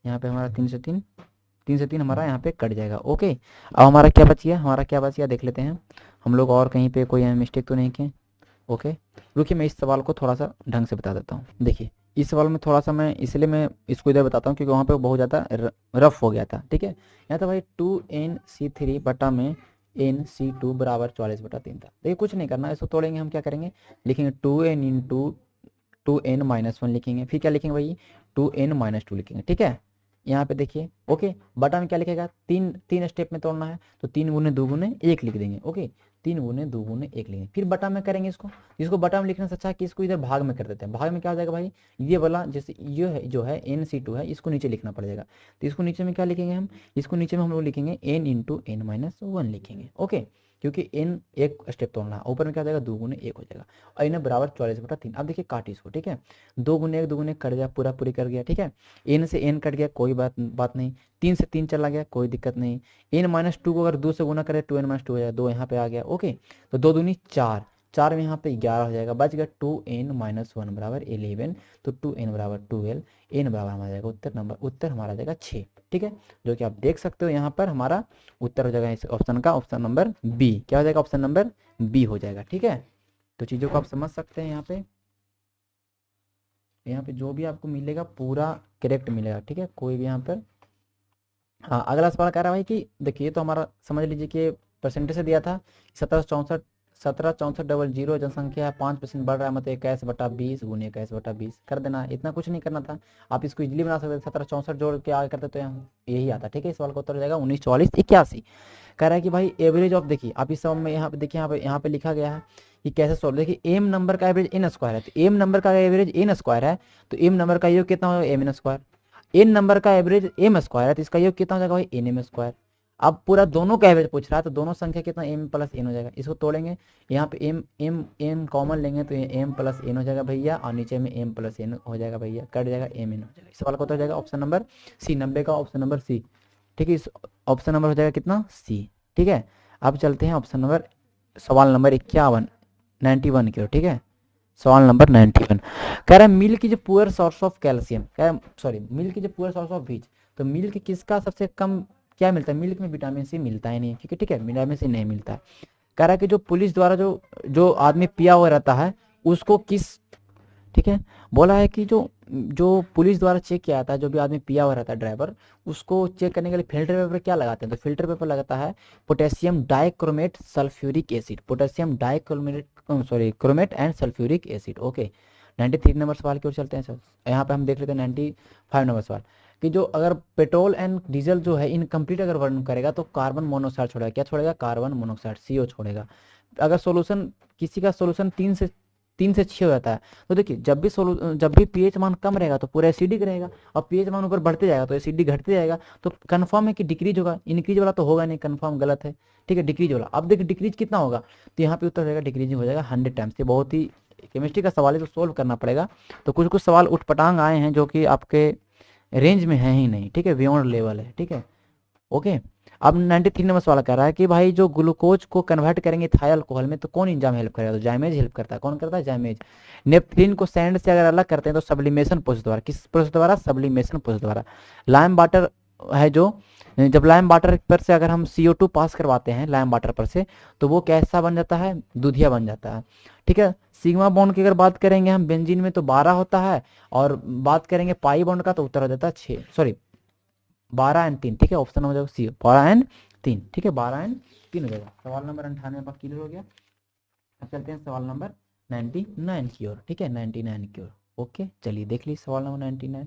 यहाँ पे हमारा 3 से 3 हमारा यहाँ पे कट जाएगा। ओके, अब हमारा क्या बच गया, हमारा क्या बच गया देख लेते हैं हम लोग, और कहीं पे कोई मिस्टेक तो नहीं किए। ओके, रुकिए मैं इस सवाल को थोड़ा सा ढंग से बता देता हूँ। देखिए इस सवाल में थोड़ा सा मैं इसलिए मैं इसको इधर बताता हूँ क्योंकि वहाँ पे बहुत ज़्यादा रफ हो गया था, ठीक है। यहाँ था भाई 2nc3 बटा में nc2 बराबर 44/3 था। देखिए कुछ नहीं करना, इसको तोड़ेंगे हम, क्या करेंगे, लिखेंगे 2n इंटू 2n-1 लिखेंगे, फिर क्या लिखेंगे भाई 2n-2 लिखेंगे, ठीक है। यहाँ पे देखिए ओके, बटा में क्या लिखेगा, तीन तीन स्टेप में तोड़ना है तो 3 × 2 × 1 लिख देंगे, ओके 3 × 2 × 1 लिखेंगे, फिर बटा में करेंगे इसको। इसको बटा में लिखने से अच्छा है कि इसको इधर भाग में कर देते हैं। भाग में क्या हो जाएगा भाई, ये वाला जैसे ये है जो है nc2 है, इसको नीचे लिखना पड़ेगा, तो इसको नीचे में क्या लिखेंगे हम, इसको नीचे में हम लोग लिखेंगे n × n-1 लिखेंगे, ओके, क्योंकि n एक स्टेप तोड़ना है। ऊपर में क्या हो जाएगा 2 × 1 हो जाएगा और n बराबर 44/3। अब देखिए काट इसको, ठीक है, 2 × 1 2 × 1 कट गया, पूरा पूरी कर गया, ठीक है। n से n कट गया, कोई बात नहीं। 3 से 3 चला गया, कोई दिक्कत नहीं। n-2 को अगर 2 से गुना करें 2n-2 हो जाएगा, 2 यहाँ पे आ गया, ओके, तो 2 दूनी 4, 4 में यहाँ पे 11 हो जाएगा, बच गया 2n-1 बराबर 11, तो 2n बराबर 12, n बराबर हमारा जाएगा उत्तर हमारा जाएगा 6, ठीक है, जो कि आप देख सकते हो यहाँ पर हमारा उत्तर हो जाएगा इस ऑप्शन का, ऑप्शन नंबर बी। क्या हो जाएगा, ऑप्शन नंबर बी हो जाएगा, ठीक है। तो चीज़ों को आप समझ सकते हैं यहाँ पे जो भी आपको मिलेगा पूरा करेक्ट मिलेगा, ठीक है, कोई भी यहाँ पर। हाँ, अगला सवाल कह रहा है भाई कि देखिए, तो हमारा समझ लीजिए कि परसेंटेज से दिया था 1764 जनसंख्या है, 5% बढ़ रहा है, मतलब 21/20 गुने 21/20 कर देना, इतना कुछ नहीं करना था। आप इसको इजीली बना सकते थे, 1764 जोड़ के आगे करते तो यही आता, ठीक है। इस सवाल का उत्तर हो जाएगा 19, 44, 81। कह रहा है कि भाई एवरेज ऑफ, देखिए आप इस समय में यहाँ पे देखिए, यहाँ पे लिखा गया है कि कैसे सॉल्व, देखिए एम नंबर का एवरेज n स्क्वायर है, तो एम नंबर का एवरेज n स्क्वायर है, तो एम नंबर का योग कितना होगा m n square. N number का एवरेज एम स्क्वायर है, तो इसका योग कितना हो जाएगा भाई एन एम स्क्वायर। अब पूरा दोनों का एवरेज पूछ रहा है, तो दोनों संख्या कितना m प्लस n हो जाएगा। इसको तोड़ेंगे, यहाँ पे m m m कॉमन लेंगे तो ये m प्लस n हो जाएगा भैया, और नीचे में m प्लस n हो जाएगा भैया, कट जाएगा m n हो जाएगा। इस सवाल का उत्तर हो जाएगा ऑप्शन नंबर सी, 90 का ऑप्शन नंबर सी, ठीक है। इस ऑप्शन नंबर हो जाएगा कितना, सी, ठीक है। अब चलते हैं ऑप्शन नंबर, सवाल नंबर 51, 91 की ओर, ठीक है। सवाल नंबर 91 कह रहा है milk is poor source of calcium, कह रहा है sorry, milk is poor source of बीज, तो मिल्क किसका सबसे कम क्या मिलता है, मिल्क में विटामिन सी मिलता है नहीं, ठीक है, ठीक है, विटामिन सी नहीं मिलता है। कह रहा है कि जो पुलिस द्वारा जो जो आदमी पिया हुआ रहता है उसको किस, ठीक है, बोला है कि जो जो पुलिस द्वारा चेक किया जाता है, जो भी आदमी पिया हुआ रहता है ड्राइवर, उसको चेक करने के लिए फिल्टर पेपर क्या लगाते हैं, तो फिल्टर पेपर लगाता है potassium dichromate sulphuric acid, potassium dichromate sorry chromate and sulphuric acid, okay. 93 number सवाल की ओर चलते हैं सर। यहाँ पे हम देख लेते हैं 95 नंबर सवाल कि जो अगर पेट्रोल एंड डीजल जो है इनकम्प्लीट अगर वर्णन करेगा तो कार्बन मोनोऑक्साइड छोड़ेगा, क्या छोड़ेगा, कार्बन मोनोऑक्साइड CO छोड़ेगा। अगर सोल्यूशन किसी का सोल्यूशन 3 से 6 हो जाता है, तो देखिए जब भी पीएच मान कम रहेगा तो पूरा एसिडिक रहेगा, और पीएच मान ऊपर बढ़ते जाएगा तो एसिडिक घटते जाएगा, तो कंफर्म है कि डिक्रीज होगा, इंक्रीज वाला तो होगा नहीं, कंफर्म गलत है, ठीक है, डिक्रीज वाला। अब देखिए डिक्रीज कितना होगा, तो यहाँ पे उत्तर हो जाएगा डिक्रीजिंग हो जाएगा 100 टाइम्स। ये बहुत ही केमिस्ट्री का सवाल है तो सोल्व करना पड़ेगा, तो कुछ कुछ सवाल उठपटांग आए हैं जो कि आपके रेंज में है ही नहीं, ठीक है, बियॉन्ड लेवल है, ठीक है, ओके। अब 93 नंबर सवाल कर रहा है कि भाई जो ग्लूकोज को कन्वर्ट करेंगे इथाइल अल्कोहल में तो कौन इंजाम हेल्प करेगा, तो जाइमेज हेल्प करता है, कौन करता है, जाइमेज। नेपथलीन को सैंड से अगर अलग करते हैं तो सब्लिमेशन प्रोसेस द्वारा, किस प्रोसेस द्वारा, सब्लिमेशन प्रोसेस द्वारा। लाइम वाटर है जो, जब लाइम वाटर पर से अगर हम CO2 पास करवाते हैं लाइम वाटर पर से, तो वो कैसा बन जाता है, दूधिया बन जाता है, ठीक है। सिग्मा बॉन्ड की अगर बात करेंगे हम बेंजीन में तो 12 होता है, और बात करेंगे पाई बॉन्ड का तो उत्तर हो जाता है 6, सॉरी 12 और 3, ठीक है, ऑप्शन हो जाएगा सी 12 और 3, ठीक है, 12 और 3 हो जाएगा। सवाल नंबर 98 पर क्लियर हो गया। अब चलते हैं सवाल नंबर 99 की ओर, ठीक है, 99 की ओर, ओके। चलिए देख लीजिए सवाल नंबर 99,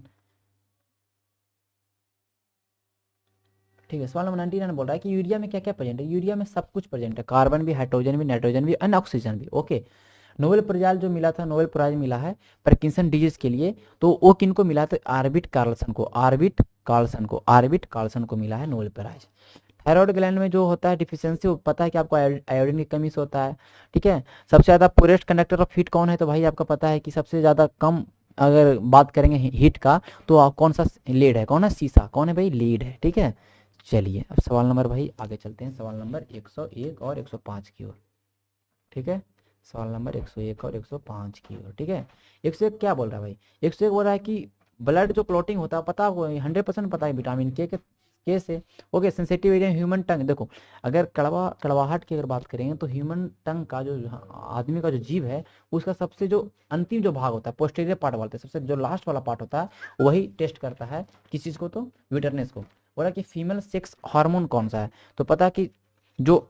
ठीक है। सवाल नंबर 99 बोल रहा है कि यूरिया में क्या क्या प्रेजेंट है, यूरिया में सब कुछ प्रेजेंट है, कार्बन भी, हाइड्रोजन भी, नाइट्रोजन भी एंड ऑक्सीजन भी, ओके। नोबेल प्राइज जो मिला था, नोबेल प्राइज मिला है पार्किंसन डिजीज के लिए, तो वो किनको मिला था, आर्बिट कार्लसन को मिला है नोबेल प्राइज। थायराइड ग्लैंड में जो होता है डिफिशियंसी, वो पता है कि आपको आयोडीन की कमी से होता है, ठीक है। सबसे ज़्यादा पुरेस्ट कंडक्टर ऑफ हीट कौन है, तो भाई आपका पता है कि सबसे ज़्यादा कम अगर बात करेंगे हीट का तो कौन सा, लीड है, कौन है, सीसा, कौन है भाई, लीड है, ठीक है। चलिए अब सवाल नंबर भाई आगे चलते हैं, सवाल नंबर 101 और 105 की ओर, ठीक है। सवाल नंबर 101 और 105 की ओर, ठीक है। 101 क्या बोल रहा है भाई, 101 बोल रहा है कि ब्लड जो क्लॉटिंग होता है, पता है आपको, 100% पता है विटामिन के कैसे? ओके, सेंसिटिव एरिया ह्यूमन टंग, देखो अगर कड़वाहट की अगर बात करें तो ह्यूमन टंग का जो आदमी का जो जीभ है उसका सबसे जो अंतिम जो भाग होता है, पोस्टीरियर पार्ट बोलते हैं, सबसे जो लास्ट वाला पार्ट होता है वही टेस्ट करता है किस चीज़ को, तो विटरनेस को। बोला कि फीमेल सेक्स हार्मोन कौन सा है, तो पता कि जो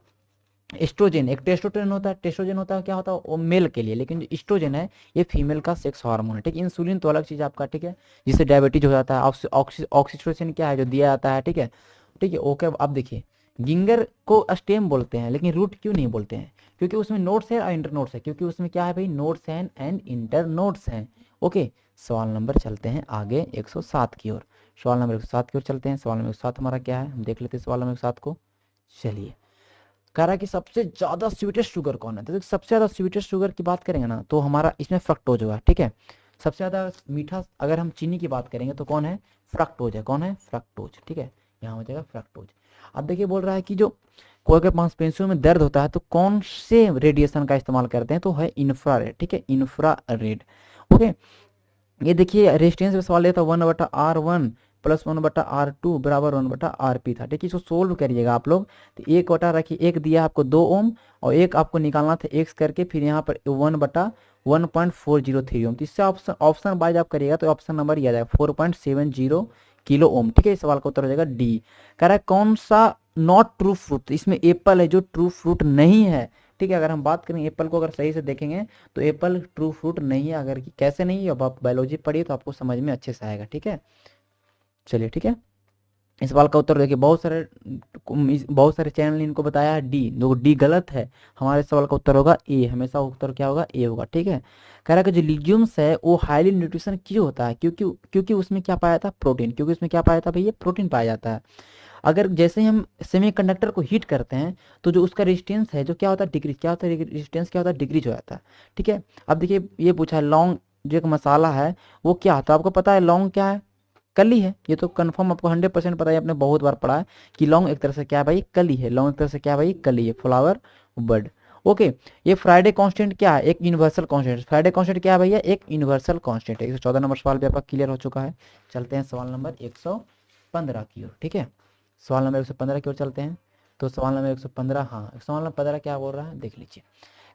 एस्ट्रोजन, एक टेस्टोस्टेरोन होता है, टेस्टोजन होता है क्या होता है वो मेल के लिए, लेकिन जो एस्ट्रोजन है ये फीमेल का सेक्स हार्मोन है, ठीक है। इंसुलिन तो अलग चीज़ आपका, ठीक है, जिससे डायबिटीज हो जाता है। ऑक्सीटोसिन क्या है, जो दिया जाता है, ठीक है, ठीक है। ओके, अब देखिए गिंगर को स्टेम बोलते हैं लेकिन रूट क्यों नहीं बोलते हैं, क्योंकि उसमें नोड्स है और इंटर नोड्स है, क्योंकि उसमें क्या है भाई, नोड्स हैं एंड इंटर नोड्स हैं। ओके, सवाल नंबर चलते हैं आगे 107 की ओर, सवाल नंबर 107 की ओर चलते हैं। सवाल नंबर 107 हमारा क्या है, हम देख लेते हैं सवाल नंबर 107 को। चलिए, कह रहा है कि सबसे ज्यादा स्वीटेस्ट शुगर कौन है, तो सबसे ज्यादा स्वीटेस्ट शुगर की बात करेंगे ना तो हमारा इसमें फ्रक्टोज होगा, ठीक है। सबसे ज्यादा मीठा अगर हम चीनी की बात करेंगे तो कौन है, फ्रक्टोज है, कौन है, फ्रक्टोज, ठीक है, यहाँ हो जाएगा फ्रक्टोज। अब देखिए बोल रहा है कि जो कोई अगर मांसपेशियों में दर्द होता है तो कौन से रेडिएशन का इस्तेमाल करते हैं, तो है इंफ्रारेड, ठीक है, इंफ्रारेड। ओके, ये देखिए रेजिस्टेंस पे सवाल लेता 1/R1 प्लस 1/R2 बराबर 1/RP था, ठीक है। इसको सोल्व करिएगा आप लोग, तो एक बटा रखिए, एक दिया आपको 2 ओम और एक आपको निकालना था एक्स करके, फिर यहाँ पर 1/1.403 ओम, तो इससे ऑप्शन ऑप्शन वाइज आप करिएगा तो ऑप्शन नंबर ये आ जाएगा 4.70 किलो ओम, ठीक है। इस सवाल का उत्तर हो जाएगा डी। कह रहा है कौन सा नॉट ट्रू फ्रूट, इसमें एप्पल है जो ट्रू फ्रूट नहीं है, ठीक है। अगर हम बात करें एप्पल को अगर सही से देखेंगे तो एप्पल ट्रू फ्रूट नहीं है, अगर कैसे नहीं है, अब आप बायोलॉजी पढ़िए तो आपको समझ में अच्छे से आएगा, ठीक है। चलिए, ठीक है, इस सवाल का उत्तर देखिए, बहुत सारे चैनल ने इनको बताया है डी, जो डी गलत है, हमारे सवाल का उत्तर होगा ए, हमेशा उत्तर क्या होगा, ए होगा, ठीक है। कह रहा है कि जो लिग्यूम्स है वो हाईली न्यूट्रिशन क्यों होता है, क्योंकि क्योंकि उसमें क्या पाया था, प्रोटीन, क्योंकि उसमें क्या पाया था भैया, प्रोटीन पाया जाता है। अगर जैसे ही हम सेमीकंडक्टर को हीट करते हैं तो जो उसका रेजिस्टेंस है जो क्या होता है, डिक्रीज, क्या होता है, रेजिस्टेंस क्या होता है, डिक्रीज हो जाता है, ठीक है। अब देखिए ये पूछा है लौंग जो एक मसाला है वो क्या, तो आपको पता है लौंग क्या है, कली है, ये तो कंफर्म आपको 100% पता है, आपने बहुत बार पढ़ा है कि लौंग एक तरह से क्या है भाई, कली है, लौंग एक तरह से क्या है भाई, कली है, फ्लावर बर्ड। ओके, ये फ्राइडे कांस्टेंट क्या है, एक यूनिवर्सल कांस्टेंट, फ्राइडे कांस्टेंट क्या है भैया, एक यूनिवर्सल कांस्टेंट है। 114 नंबर सवाल भी आपका क्लियर हो चुका है। चलते हैं सवाल नंबर 115 की ओर, ठीक है, सवाल नंबर 115 की ओर चलते हैं। तो सवाल नंबर 115, हाँ सवाल नंबर 15 क्या बोल रहा है देख लीजिए।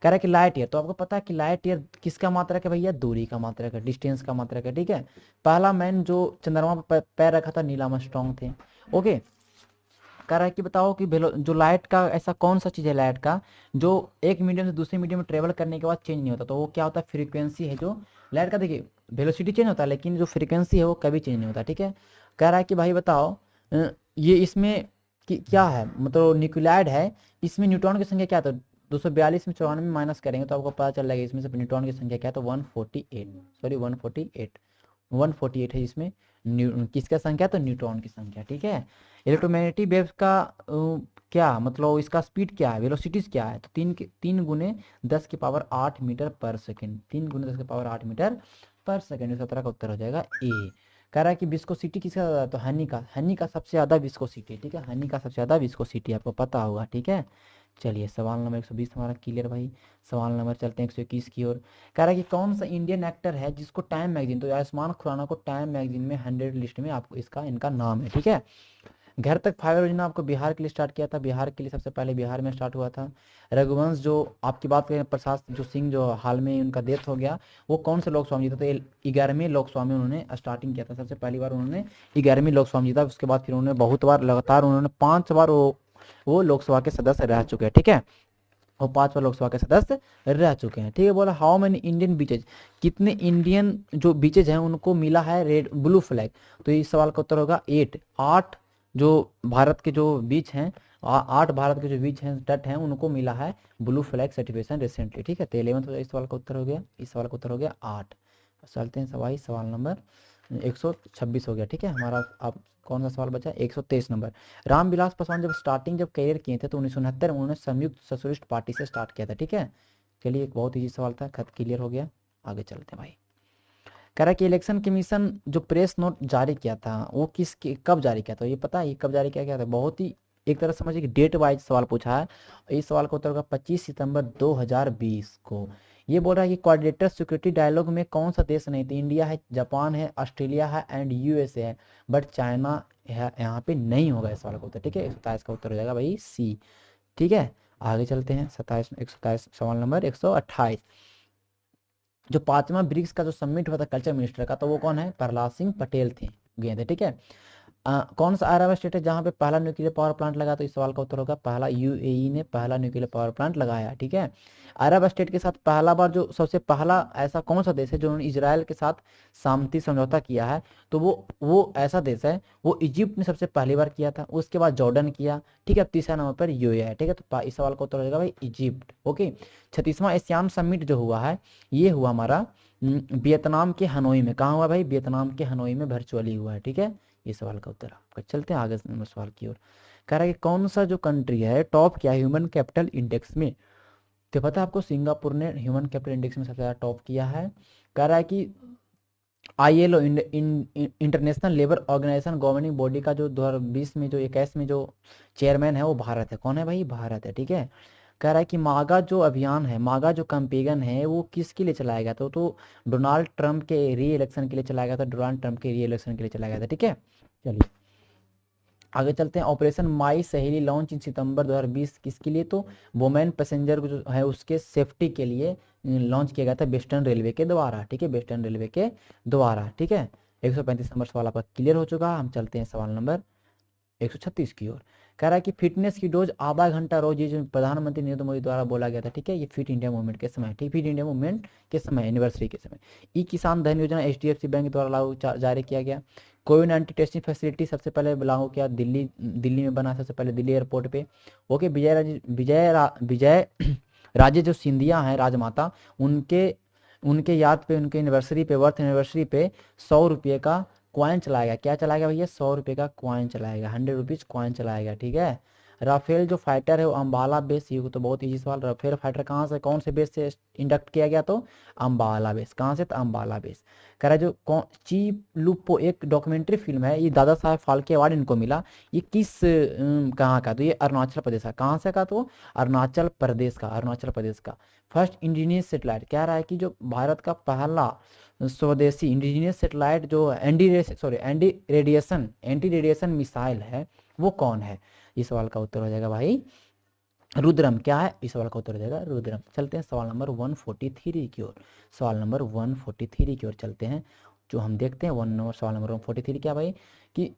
कह रहा है कि लाइट ईयर, तो आपको पता है कि लाइट ईयर किसका मात्रक है भैया, दूरी का मात्रक है, डिस्टेंस का मात्रक है, ठीक है। पहला मैन जो चंद्रमा पर पैर रखा था नील आर्मस्ट्रांग थे। ओके, कह रहा है कि बताओ कि जो लाइट का ऐसा कौन सा चीज़ है लाइट का जो एक मीडियम से दूसरे मीडियम में ट्रेवल करने के बाद चेंज नहीं होता, तो वो क्या होता है, फ्रीक्वेंसी है जो लाइट का, देखिए वेलोसिटी चेंज होता है लेकिन जो फ्रीक्वेंसी है वो कभी चेंज नहीं होता, ठीक है। कह रहा है कि भाई बताओ ये इसमें क्या है, मतलब न्यूक्लियाइड है, इसमें न्यूट्रॉन की संख्या क्या है, तो 242 में 94 माइनस करेंगे तो आपको पता चल जाएगा इसमें से न्यूट्रॉन की संख्या क्या है, तो 148, सॉरी 148 है इसमें, किसका संख्या, तो न्यूट्रॉन की संख्या, ठीक है। इलेक्ट्रोमैग्नेटिक वेव्स का क्या मतलब, इसका स्पीड क्या है, वेलोसिटीज क्या है, तो 3 × 10⁸ मीटर पर सेकेंड, 17 का उत्तर हो जाएगा ए। कह रहा है कि विस्कोसिटी किसका ज्यादा है, तो हनी का सबसे ज्यादा विस्कोसिटी, ठीक है, हनी का सबसे ज्यादा विस्कोसिटी आपको पता होगा, ठीक है। चलिए सवाल नंबर 120 हमारा क्लियर भाई। सवाल नंबर चलते हैं 121 की ओर। कह रहा है कि कौन सा इंडियन एक्टर है जिसको टाइम मैगजीन, तो आयुष्मान खुराना को टाइम मैगजीन में 100 लिस्ट में आपको इसका इनका नाम है, ठीक है। घर तक फाइबर योजना आपको बिहार के लिए स्टार्ट किया था, बिहार के लिए सबसे पहले बिहार में स्टार्ट हुआ था। रघुवंश जो आपकी बात करें, प्रसाद जो सिंह जो हाल में उनका डेथ हो गया, वो कौन से लोक स्वामी जीता, तो 11वें लोक स्वामी उन्होंने स्टार्टिंग किया था, सबसे पहली बार उन्होंने 11वें लोक स्वामी जीता। उसके बाद फिर उन्होंने बहुत बार लगातार उन्होंने 5 बार वो लोकसभा के सदस्य रह चुके हैं, ठीक है, वो 5 बार लोकसभा के सदस्य रह चुके हैं, ठीक है। बोला हाउ मेनी इंडियन बीचेज, कितने इंडियन जो बीचेज हैं उनको मिला है रेड ब्लू फ्लैग, तो इस सवाल का उत्तर होगा 8 जो भारत के जो बीच हैं, 8 भारत के जो बीच हैं तट हैं उनको मिला है ब्लू फ्लैग सर्टिफिकेशन रिसेंटली, ठीक है। तो 11वां इस सवाल का उत्तर हो गया, इस सवाल का उत्तर हो गया 8। चलते हैं सवाल नंबर 126 हो गया, ठीक है हमारा। अब कौन सा सवाल बचा, 123 नंबर। रामविलास पासवान जब करियर किए थे तो 1969 में उन्होंने संयुक्त सोशलिस्ट पार्टी से स्टार्ट किया था, ठीक है। चलिए एक बहुत ईजी सवाल था, खत क्लियर हो गया, आगे चलते हैं भाई। कह रहा है कि इलेक्शन कमीशन जो प्रेस नोट जारी किया था वो कब जारी किया था, ये पता है ये कब जारी किया गया था, बहुत ही एक तरह समझिए कि डेट वाइज सवाल पूछा है। इस सवाल का उत्तर होगा 25 सितंबर 2020 को। ये बोल रहा है कि कोऑर्डिनेटर सिक्योरिटी डायलॉग में कौन सा देश नहीं था? इंडिया है, जापान है, ऑस्ट्रेलिया है एंड यूएसए है, बट चाइना है यहाँ पे नहीं होगा इस सवाल का उत्तर। ठीक है, 27 का उत्तर हो जाएगा भाई सी। ठीक है, आगे चलते हैं 127 सवाल नंबर 128। जो पांचवा ब्रिक्स का जो समिट हुआ था कल्चर मिनिस्टर का, तो वो कौन है? प्रहलाद सिंह पटेल थे, गए थे। ठीक है, कौन सा अरब स्टेट है जहां पे पहला न्यूक्लियर पावर प्लांट लगा? तो इस सवाल का उत्तर होगा पहला यूएई ने पहला न्यूक्लियर पावर प्लांट लगाया। ठीक है, अरब स्टेट के साथ पहला बार जो सबसे पहला ऐसा कौन सा देश है जिन्होंने इजराइल के साथ शांति समझौता किया है? तो वो ऐसा देश है, वो इजिप्ट ने सबसे पहली बार किया था, उसके बाद जॉर्डन किया। ठीक है, तीसरा नंबर पर यूएई है। ठीक है, तो इस सवाल का उत्तर हो जाएगा भाई इजिप्ट। ओके, 36वां एशियान समिट जो हुआ है, ये हुआ हमारा वियतनाम के हनोई में। कहाँ हुआ भाई? वियतनाम के हनोई में वर्चुअली हुआ है। ठीक है, ये सवाल का उत्तर आपका। चलते हैं आगे नंबर सवाल की ओर। कह रहा है कि कौन सा जो कंट्री है टॉप किया ह्यूमन कैपिटल इंडेक्स में? तो पता है आपको, सिंगापुर ने ह्यूमन कैपिटल इंडेक्स में सबसे ज्यादा टॉप किया है। कह रहा है कि ILO international labour organization governing body का जो 2020 में जो 21 में जो चेयरमैन है वो भारत है। कौन है भाई? भारत है। ठीक है, कह रहा है कि मागा जो अभियान है, मागा जो कैंपेगन है, वो किसके लिए चलाया गया था? तो डोनाल्ड ट्रंप के री इलेक्शन के लिए चलाया गया था, डोनाल्ड ट्रंप के री इलेक्शन के लिए चलाया गया था। ठीक है, चलिए आगे चलते हैं। ऑपरेशन माई सहेली लॉन्च इन सितंबर 2020 किसके लिए? तो वुमेन पैसेंजर जो है उसके सेफ्टी के लिए लॉन्च किया गया था वेस्टर्न रेलवे के द्वारा। ठीक है, वेस्टर्न रेलवे के द्वारा। ठीक है, 135 नंबर सवाल आपका क्लियर हो चुका। हम चलते हैं सवाल नंबर 136 की ओर। कह रहा है कि फिटनेस की डोज आधा घंटा रोज, ये जो प्रधानमंत्री नरेंद्र मोदी द्वारा बोला गया था। ठीक है, ये फिट इंडिया मूवमेंट के समय, ठीक, फिट इंडिया मूवमेंट के समय, एनिवर्सरी के समय। ई किसान धन योजना एचडीएफसी बैंक द्वारा लागू जारी किया गया। कोविड-19 टेस्टिंग फैसिलिटी सबसे पहले लागू किया दिल्ली, दिल्ली में बना सबसे पहले, दिल्ली एयरपोर्ट पे। ओके, विजय राजे जो सिंधिया हैं राजमाता, उनके उनके याद पे, उनके एनिवर्सरी पे, बर्थ एनिवर्सरी पे 100 रुपये का कॉइन चलाएगा। क्या चलाएगा भैया? 100 रुपये का कॉइन चलाएगा, 100 रुपीज कॉइन चलाएगा। ठीक है, राफेल जो फाइटर है वो अम्बाला बेस, ये तो बहुत इजी सवाल। राफेल फाइटर कहाँ से, कौन से बेस से इंडक्ट किया गया? तो अम्बाला बेस। कहाँ से? तो अम्बाला बेस। कह रहा है जो चीप लुप्पो एक डॉक्यूमेंट्री फिल्म है, ये दादा साहेब फाल्के अवार्ड इनको मिला। ये किस कहाँ का? तो ये अरुणाचल प्रदेश का। कहाँ से का? तो अरुणाचल प्रदेश का, अरुणाचल प्रदेश का। फर्स्ट इंडिजिनियस सेटेलाइट, कह रहा है कि जो भारत का पहला स्वदेशी इंडिजिनियस सेटेलाइट जो एंटी रेडिएशन मिसाइल है, वो कौन है? इस सवाल का उत्तर हो जाएगा भाई रुद्रम। क्या है? इस सवाल का उत्तर हो जाएगा रुद्रम। चलते हैं सवाल नंबर 143 की ओर। सवाल नंबर 143 की ओर चलते हैं। जो हम देखते हैं सवाल नंबर 143 क्या भाई, कि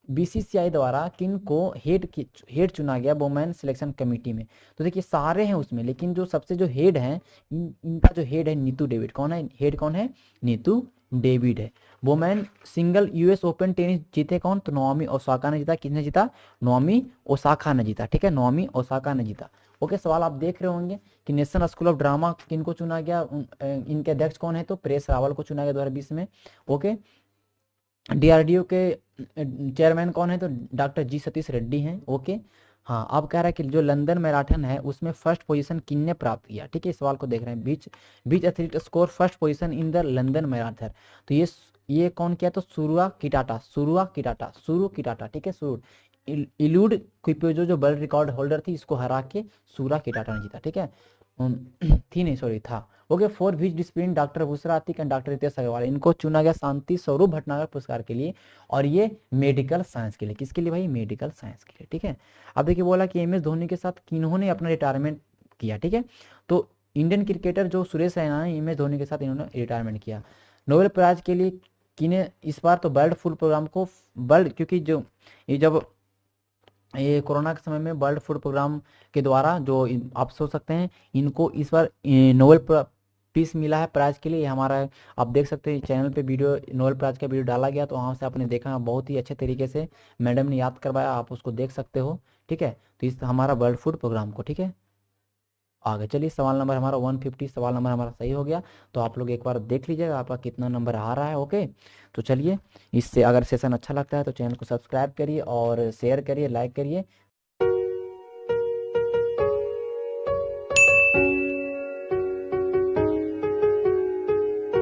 बीसीसीआई द्वारा किन को हेड चुना गया वुमेन सिलेक्शन कमेटी में? तो देखिए सारे हैं उसमें, लेकिन जो सबसे जो हेड हैं, इनका जो हेड है नीतू डेविड। कौन है हेड? कौन है? नीतू डेविड है। Women single US open tennis जीते कौन? तो नोमी ओसाका ने जीता। किसने जीता? नोमी ओसाका ने जीता। ठीक है, नोमी ओसाका ने जीता। ओके, सवाल आप देख रहे होंगे कि नेशनल स्कूल ऑफ ड्रामा किन को चुना गया, इनके अध्यक्ष कौन है? तो प्रेस रावल को चुना गया 2020 में। ओके, डीआरडीओ के चेयरमैन कौन है? तो डॉक्टर जी सतीश रेड्डी हैं। ओके, हाँ, अब कह रहा है कि जो लंदन मैराथन है उसमें फर्स्ट पोजीशन किसने प्राप्त किया? ठीक है, इस सवाल को देख रहे हैं। Which athlete score first position in the London marathon. तो ये कौन किया? तो सुरुआ किटाटा। ठीक है, इलूड किपियोजो जो वर्ल्ड रिकॉर्ड होल्डर थी, इसको हरा के सुरा किटाटा ने जीता। ठीक है, थी नहीं, सॉरी, था। Okay, for which discipline doctor Bushra Ateeq and doctor Ritesh Agarwal, इनको चुना गया शांति स्वरूप भटनागर पुरस्कार के लिए, और ये मेडिकल साइंस के लिए। किसके लिए भाई? मेडिकल साइंस के लिए। ठीक है, अब देखिए बोला कि एम एस धोनी के साथ किन्होंने अपना रिटायरमेंट किया? ठीक है, तो इंडियन क्रिकेटर जो सुरेश रैना है, एम एस धोनी के साथ इन्होंने रिटायरमेंट किया। नोबेल प्राइज के लिए किन्हें इस बार? तो बर्ड फ्लू प्रोग्राम को क्योंकि जो ये जब ये कोरोना के समय में बर्ड फूड प्रोग्राम के द्वारा जो आप सोच सकते हैं, इनको इस बार नोबेल पीस मिला है प्राइज के लिए। हमारा आप देख सकते हैं चैनल पे वीडियो, नोबेल प्राइज का वीडियो डाला गया, तो वहाँ से आपने देखा बहुत ही अच्छे तरीके से मैडम ने याद करवाया, आप उसको देख सकते हो। ठीक है, तो इस हमारा बर्ड फूड प्रोग्राम को। ठीक है, आगे चलिए सवाल नंबर हमारा 150 सवाल नंबर हमारा सही हो गया। तो आप लोग एक बार देख लीजिएगा आपका कितना नंबर आ रहा है। ओके, तो चलिए, इससे अगर सेशन अच्छा लगता है तो चैनल को सब्सक्राइब करिए और शेयर करिए, लाइक करिए।